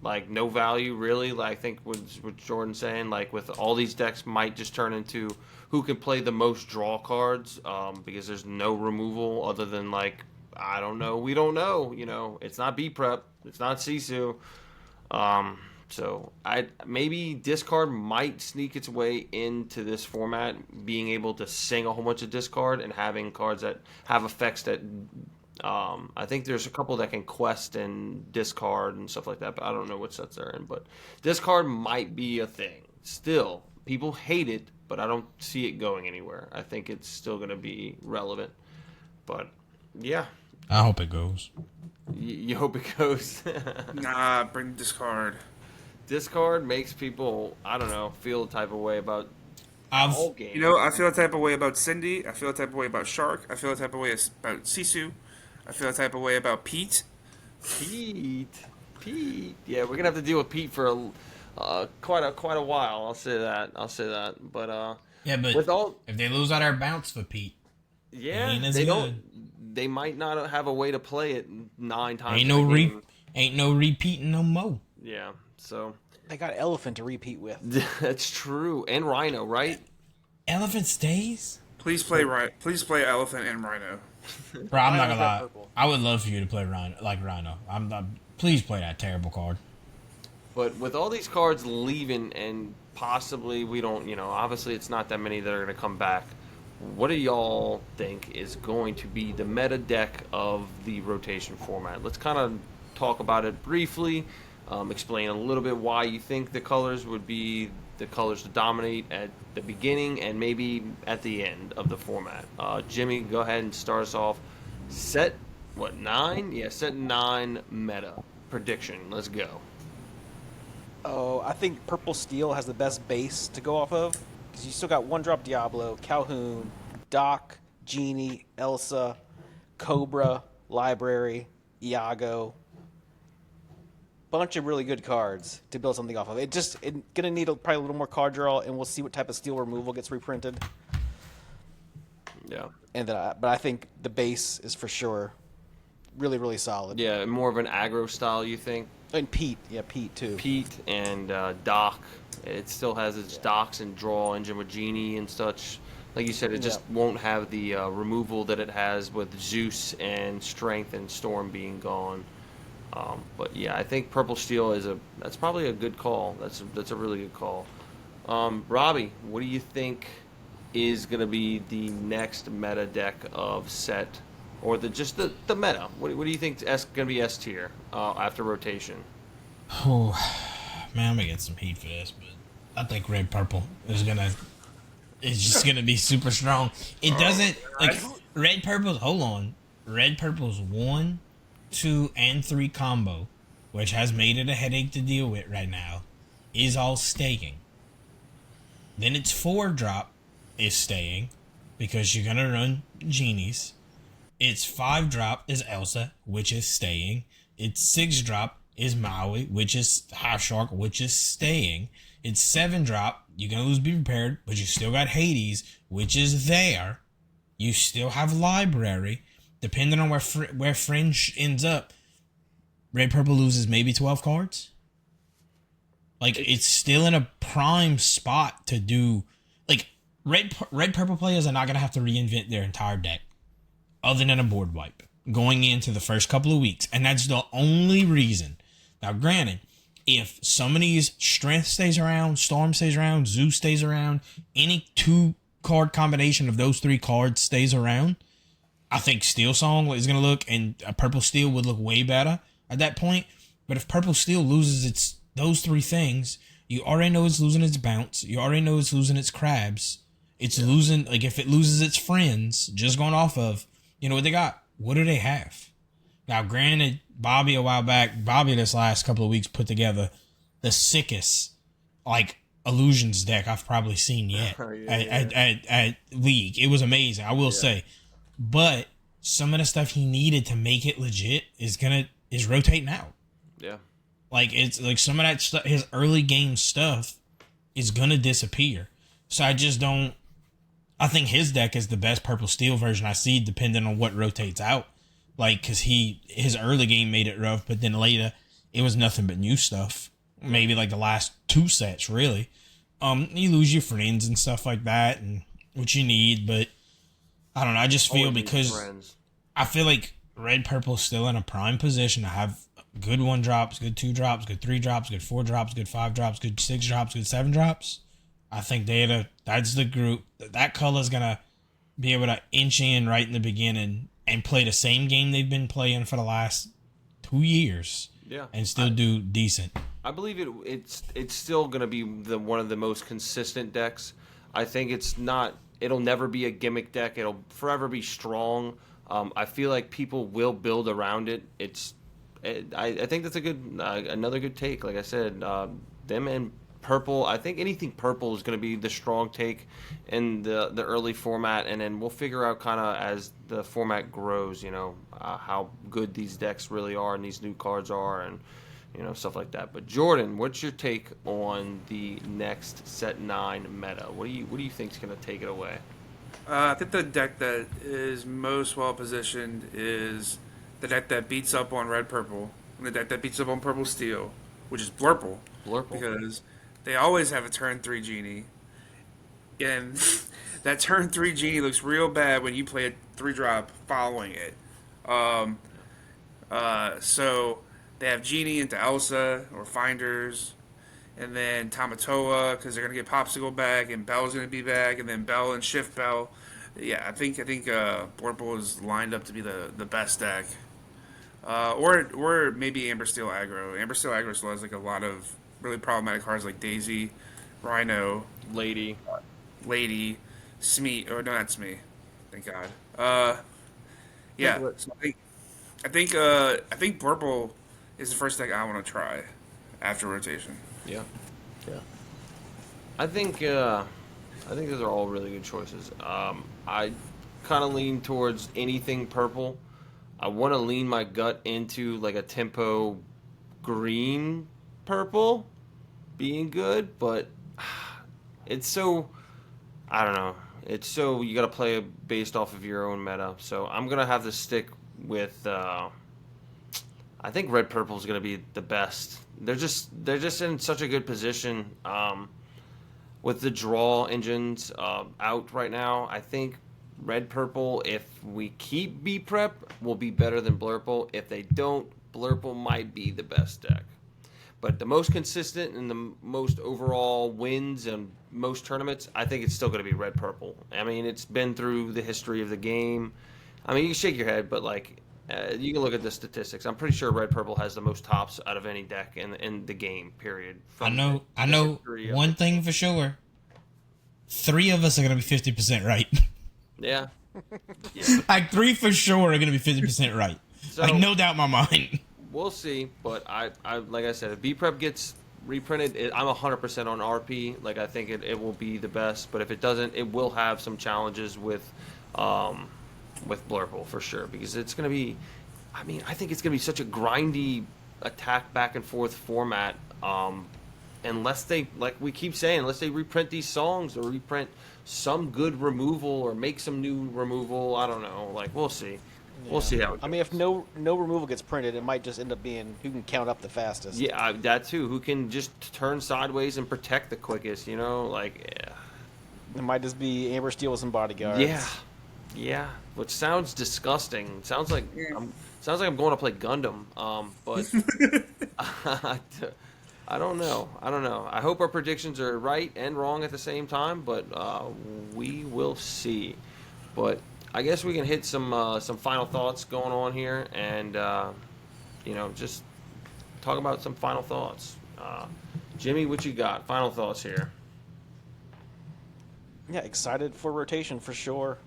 like no value really. Like, I think what Jordan's saying, like with all these decks might just turn into who can play the most draw cards, because there's no removal other than like, I don't know, we don't know. You know, it's not B Prep, it's not Sisu. So maybe discard might sneak its way into this format, being able to sing a whole bunch of discard and having cards that have effects that I think there's a couple that can quest and discard and stuff like that, but I don't know what sets they're in. But discard might be a thing. Still, people hate it, but I don't see it going anywhere. I think it's still going to be relevant. But yeah, I hope it goes. You hope it goes. Nah, bring discard. Discard makes people, I don't know, feel a type of way about all games. You know, I feel a type of way about Cindy. I feel a type of way about Shark. I feel a type of way about Sisu. I feel a type of way about Pete. Pete. Yeah, we're gonna have to deal with Pete for quite a while. I'll say that. But yeah, but with all, if they lose out our bounce for Pete, yeah, ain't as they good. don't. They might not have a way to play it 9 times. Ain't no repeating no more. Yeah, so They got Elephant to repeat with. that's true, and Rhino, right? Elephant stays? Please play Elephant and Rhino. Bro, I'm not Rhino's gonna got lie. purple. I would love for you to play Rhino. I'm not. Please play that terrible card. But with all these cards leaving, and possibly we don't, obviously it's not that many that are going to come back. What do y'all think is going to be the meta deck of the rotation format? Let's kind of talk about it briefly, explain a little bit why you think the colors would be the colors to dominate at the beginning and maybe at the end of the format. Jimmy, go ahead and start us off. Set 9? Yeah, set 9 meta prediction. Let's go. Oh, I think Purple Steel has the best base to go off of, because you still got 1-drop Diablo, Calhoun, Doc, Genie, Elsa, Cobra, Library, Iago. Bunch of really good cards to build something off of. It's gonna need probably a little more card draw, and we'll see what type of steel removal gets reprinted. Yeah. And but I think the base is for sure really, really solid. Yeah, more of an aggro style, you think? And Pete too. Pete and Doc. It still has its Docs and draw engine with Genie and such. Like you said, it just won't have the removal that it has with Zeus and Strength and Storm being gone. But yeah, I think Purple Steel that's probably a good call. That's a really good call. Robbie, what do you think is going to be the next meta deck of set, or the meta? What do you think is going to be S tier after rotation? Oh, man, I'm gonna get some heat for this, but I think red purple is gonna. It's just gonna be super strong. It doesn't like red purple's. Hold on, red purple's 1, 2, and 3 combo, which has made it a headache to deal with right now, is all staying. Then its 4 drop is staying because you're gonna run genies. Its 5 drop is Elsa, which is staying. Its 6 drop is Maui, which is Half Shark, which is staying. Its 7 drop, you're gonna lose Be Prepared, but you still got Hades, which is there. You still have Library. Depending on where Fringe ends up, red purple loses maybe 12 cards. Like, it's still in a prime spot to do. Like, red purple players are not gonna have to reinvent their entire deck, other than a board wipe going into the first couple of weeks, and that's the only reason. Now, granted, if some of these Strength stays around, Storm stays around, Zeus stays around, any 2-card combination of those 3 cards stays around, I think Steel Song is going to look, and a Purple Steel would look way better at that point. But if Purple Steel loses those 3 things, you already know it's losing its bounce. You already know it's losing its crabs. It's losing, like, if it loses its friends, just going off of, you know what they got? What do they have? Now, granted, Bobby this last couple of weeks put together the sickest, like, illusions deck I've probably seen yet at League. It was amazing, I will say. But some of the stuff he needed to make it legit is rotating out. Yeah. Like, it's like some of that stuff, his early game stuff is gonna disappear. So I just don't. I think his deck is the best purple steel version I see, depending on what rotates out. Like, because his early game made it rough, but then later it was nothing but new stuff. Maybe like the last 2 sets, really. You lose your friends and stuff like that, and what you need, but I don't know. I just feel I feel like red purple is still in a prime position to have good 1 drops, good 2 drops, good 3 drops, good 4 drops, good 5 drops, good 6 drops, good 7 drops. I think that's the group. That color's gonna be able to inch in right in the beginning and play the same game they've been playing for the last 2 years. Yeah. And still do decent. I believe it's still going to be one of the most consistent decks. I think it'll never be a gimmick deck. It'll forever be strong. I feel like people will build around it. I think that's another good take. Like I said, them and purple. I think anything purple is going to be the strong take in the early format, and then we'll figure out kind of as the format grows, how good these decks really are and these new cards are, and stuff like that. But Jordan, what's your take on the next set 9 meta? What do you think is going to take it away? I think the deck that is most well positioned is the deck that beats up on red purple, and the deck that beats up on purple steel, which is Blurple. Because they always have a turn 3 genie, and that turn 3 genie looks real bad when you play a 3-drop following it. So they have genie into Elsa or Finders, and then Tamatoa because they're gonna get Popsicle back, and Bell's gonna be back, and then Bell and Shift Bell. Yeah, I think Blurple is lined up to be the best deck, or maybe Amber Steel Aggro. Amber Steel Aggro still has like a lot of really problematic cards like Daisy, Rhino, Lady, Smee. Oh no, not Smee. Thank God. Yeah. So I think Purple is the first deck I want to try after rotation. Yeah. I think those are all really good choices. I kind of lean towards anything purple. I want to lean my gut into like a tempo green purple being good, but it's so, I don't know. It's so, you got to play based off of your own meta. So I'm going to have to stick with, I think red purple is going to be the best. They're just in such a good position with the draw engines out right now. I think red purple, if we keep B prep, will be better than Blurple. If they don't, Blurple might be the best deck. But the most consistent and the most overall wins and most tournaments, I think it's still going to be red purple. I mean, it's been through the history of the game. I mean, you can shake your head, but like you can look at the statistics. I'm pretty sure red purple has the most tops out of any deck in the game. Period. I know one thing for sure. 3 of us are gonna be 50% right. Yeah. Like 3 for sure are gonna be 50% right. So, like no doubt in my mind. We'll see, but I like I said, if B-Prep gets reprinted, I'm 100% on RP. Like I think it will be the best, but if it doesn't, it will have some challenges with Blurple for sure, because it's going to be, I mean, I think it's going to be such a grindy attack back and forth format. Unless they, like we keep saying, unless they reprint these songs or reprint some good removal or make some new removal, I don't know. Like we'll see. Yeah. We'll see how it goes. I mean, if no removal gets printed, it might just end up being who can count up the fastest. Yeah, that too. Who can just turn sideways and protect the quickest? You know, like yeah. It might just be Amber Steel with some bodyguards. Yeah. Which sounds disgusting. Sounds like I'm going to play Gundam. But I don't know. I hope our predictions are right and wrong at the same time, but we will see. But I guess we can hit some final thoughts going on here, and just talk about some final thoughts. Jimmy, what you got? Final thoughts here. Yeah, excited for rotation for sure,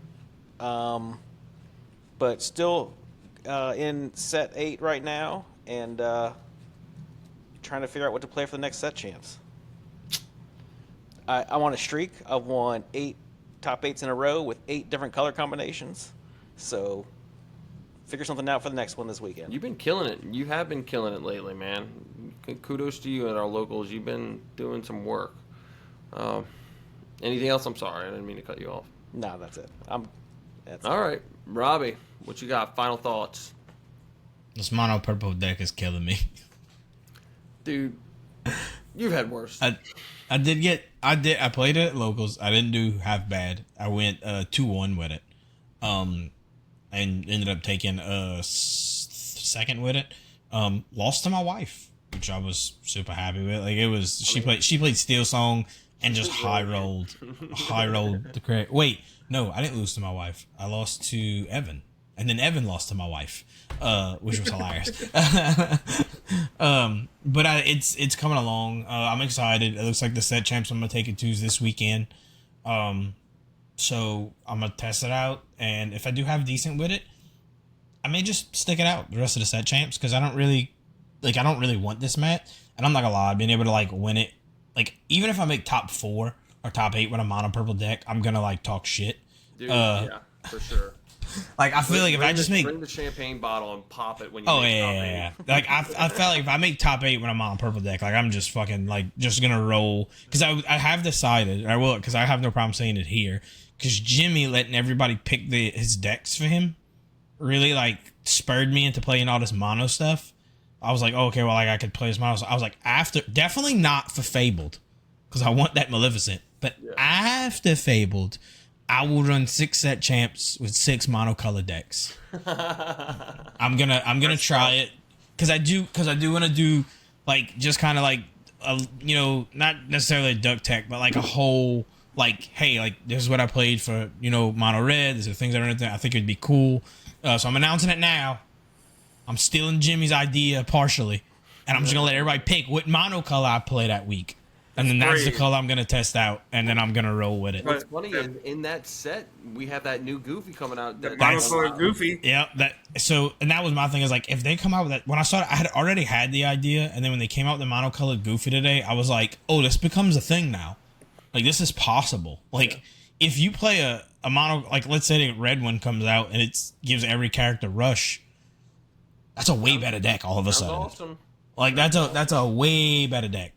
but still in set 8 right now, and trying to figure out what to play for the next set champs. I want a streak. I've won 8 top 8s in a row with 8 different color combinations. So figure something out for the next one this weekend. You've been killing it. You have been killing it lately, man. Kudos to you at our locals. You've been doing some work. Anything else? I'm sorry. I didn't mean to cut you off. No, that's it. All right. Robbie, what you got? Final thoughts? This mono purple deck is killing me. Dude, you've had worse. I played it at locals. I didn't do half bad. I went 2-1 with it. And ended up taking a second with it. Lost to my wife, which I was super happy with. Like it was, she played Steel Song and just high rolled the credit. Wait, no, I didn't lose to my wife. I lost to Evan, and then Evan lost to my wife, which was hilarious. But it's coming along. I'm excited. It looks like the set champs I'm gonna take it to is this weekend. So I'm gonna test it out, and if I do have decent with it, I may just stick it out the rest of the set champs, because I don't really want this mat, and I'm not gonna lie, being able to like win it, like even if I make top 4 or top 8 with a mono purple deck, I'm gonna like talk shit. Dude, yeah, for sure. Like I feel like if I just bring the champagne bottle and pop it when you make top 8. Like I felt like if I make top 8 when I'm on purple deck, like I'm just fucking like just gonna roll, because I have decided, I will, because I have no problem saying it here, because Jimmy letting everybody pick his decks for him really like spurred me into playing all this mono stuff. I was like, oh, okay, well, like I could play this mono. So I was like, definitely not for Fabled, because I want that Maleficent, but after Fabled, I will run 6 set champs with 6 monocolor decks. I'm gonna try it, because I do want to do like just kind of like not necessarily a duck tech, but like a whole like, hey, like this is what I played for mono red. These are things that are in there. I think it'd be cool. So I'm announcing it now. I'm stealing Jimmy's idea partially, and I'm just gonna let everybody pick what monocolor I play that week. And then that's the color I'm going to test out, and then I'm going to roll with it. What's funny, in that set, we have that new Goofy coming out. The monocolor Goofy. Yeah. And that was my thing, is like, if they come out with that, when I saw it, I had already had the idea, and then when they came out with the monocolored Goofy today, I was like, oh, this becomes a thing now. Like, this is possible. Like, if you play a mono, like, let's say the red one comes out, and it gives every character rush, that's a way better deck all of a sudden. Awesome. Like, that's a way better deck.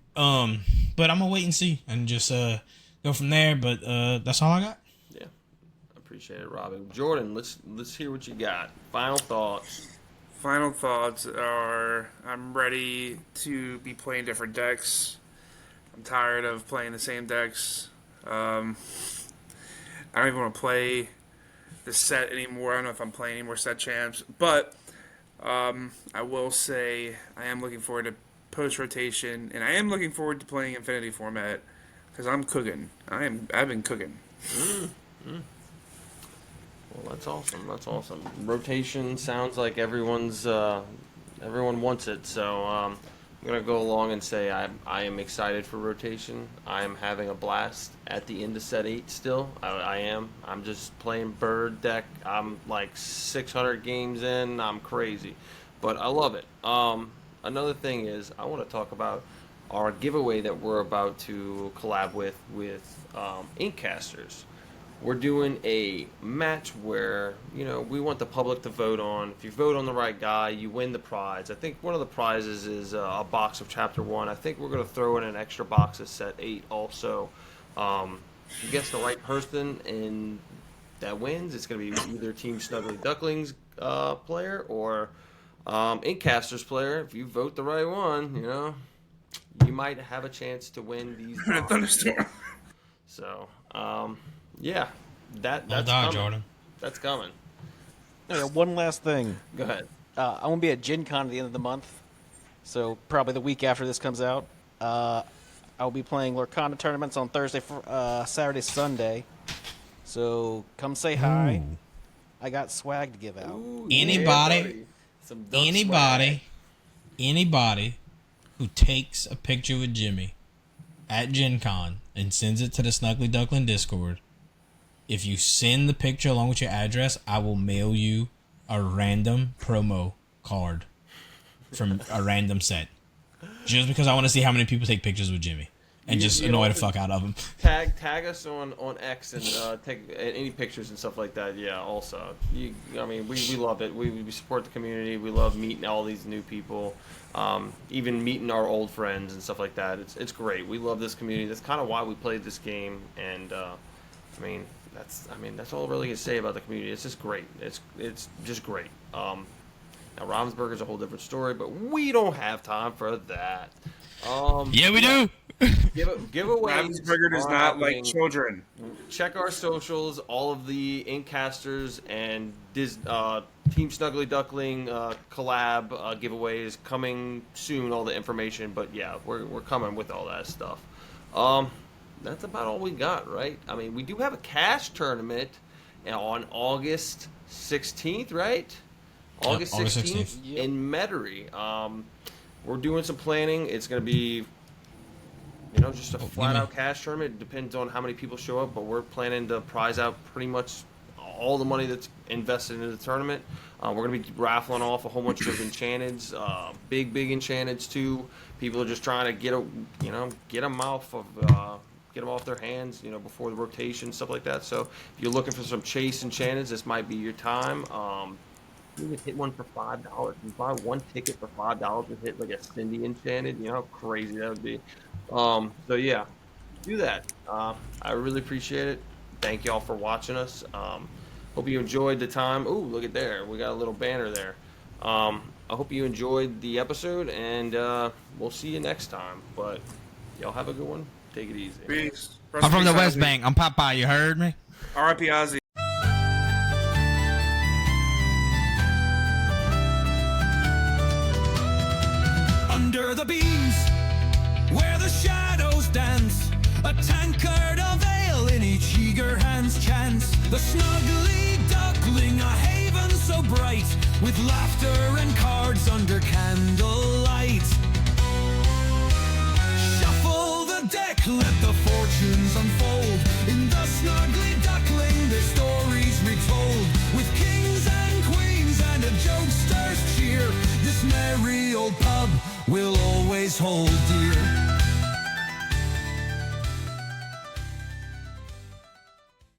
But I'm gonna wait and see and just go from there. But that's all I got. Yeah, I appreciate it, Robin. Jordan, let's hear what you got. Final thoughts. Final thoughts are: I'm ready to be playing different decks. I'm tired of playing the same decks. I don't even want to play the set anymore. I don't know if I'm playing any more set champs, but I will say I am looking forward to post rotation, and I am looking forward to playing Infinity format because I'm cooking. I've been cooking. Well, that's awesome. That's awesome. Rotation sounds like everyone wants it. So I'm gonna go along and say I am excited for rotation. I am having a blast at the end of set 8 still. I am. I'm just playing bird deck. I'm like 600 games in. I'm crazy, but I love it. Another thing is I want to talk about our giveaway that we're about to collab with Inkcasters. We're doing a match where, we want the public to vote on. If you vote on the right guy, you win the prize. I think one of the prizes is a box of Chapter 1. I think we're going to throw in an extra box of Set 8 also. If you guess the right person and that wins, it's going to be either Team Snuggly Ducklings player or Inkcasters player. If you vote the right one, you might have a chance to win these boxes. Thunderstorm. So, yeah, that's Well done, coming. Jordan. That's coming. Okay, one last thing. Go ahead. I'm going to be at Gen Con at the end of the month, so probably the week after this comes out. I'll be playing Lorcana tournaments on Thursday, Saturday, Sunday. So come say hi. Ooh. I got swag to give out. Ooh, Anybody- yeah, buddy. Some duck swag. Anybody who takes a picture with Jimmy at Gen Con and sends it to the Snuggly Duckling Discord, if you send the picture along with your address, I will mail you a random promo card from a random set. Just because I want to see how many people take pictures with Jimmy and just annoy the fuck out of him. Tag us on X and take any pictures and stuff like that. Yeah, also. We love it. We support the community. We love meeting all these new people. Even meeting our old friends and stuff like that. It's great. We love this community. That's kind of why we played this game. And that's all I really can say about the community. It's just great. It's just great. Now Ravensburger's a whole different story, but we don't have time for that. Yeah, we do. Giveaways. Ravensburger does not like children. Check our socials. All of the Inkcasters and Team Snuggly Duckling collab giveaways coming soon. All the information, but yeah, we're coming with all that stuff. That's about all we got, right? We do have a cash tournament on August 16th, right? August 16th in Metairie. We're doing some planning. It's going to be, just a flat-out cash tournament. It depends on how many people show up, but we're planning to prize out pretty much all the money that's invested into the tournament. We're going to be raffling off a whole bunch of enchanteds, big enchanteds too. People are just trying to get them off their hands, before the rotation, stuff like that. So if you're looking for some chase enchanteds, this might be your time. You can hit one for $5. You buy one ticket for $5 and hit like a Cindy enchanted. You know how crazy that would be. So yeah, do that. I really appreciate it. Thank y'all for watching us. Hope you enjoyed the time. Ooh, look at there. We got a little banner there. I hope you enjoyed the episode, and we'll see you next time. But y'all have a good one. Take it easy. Peace. I'm from the West Bank. I'm Popeye. You heard me? R.I.P. Ozzy. Under the beams, where the shadows dance, a tankard of ale in each eager hand's chance. The snuggly duckling, a haven so bright, with laughter and cards under candlelight. Shuffle the deck, let the fortunes unfold. In the snuggly duckling, their stories retold. With kings and queens and a jokester's cheer, this merry old pub will always hold dear.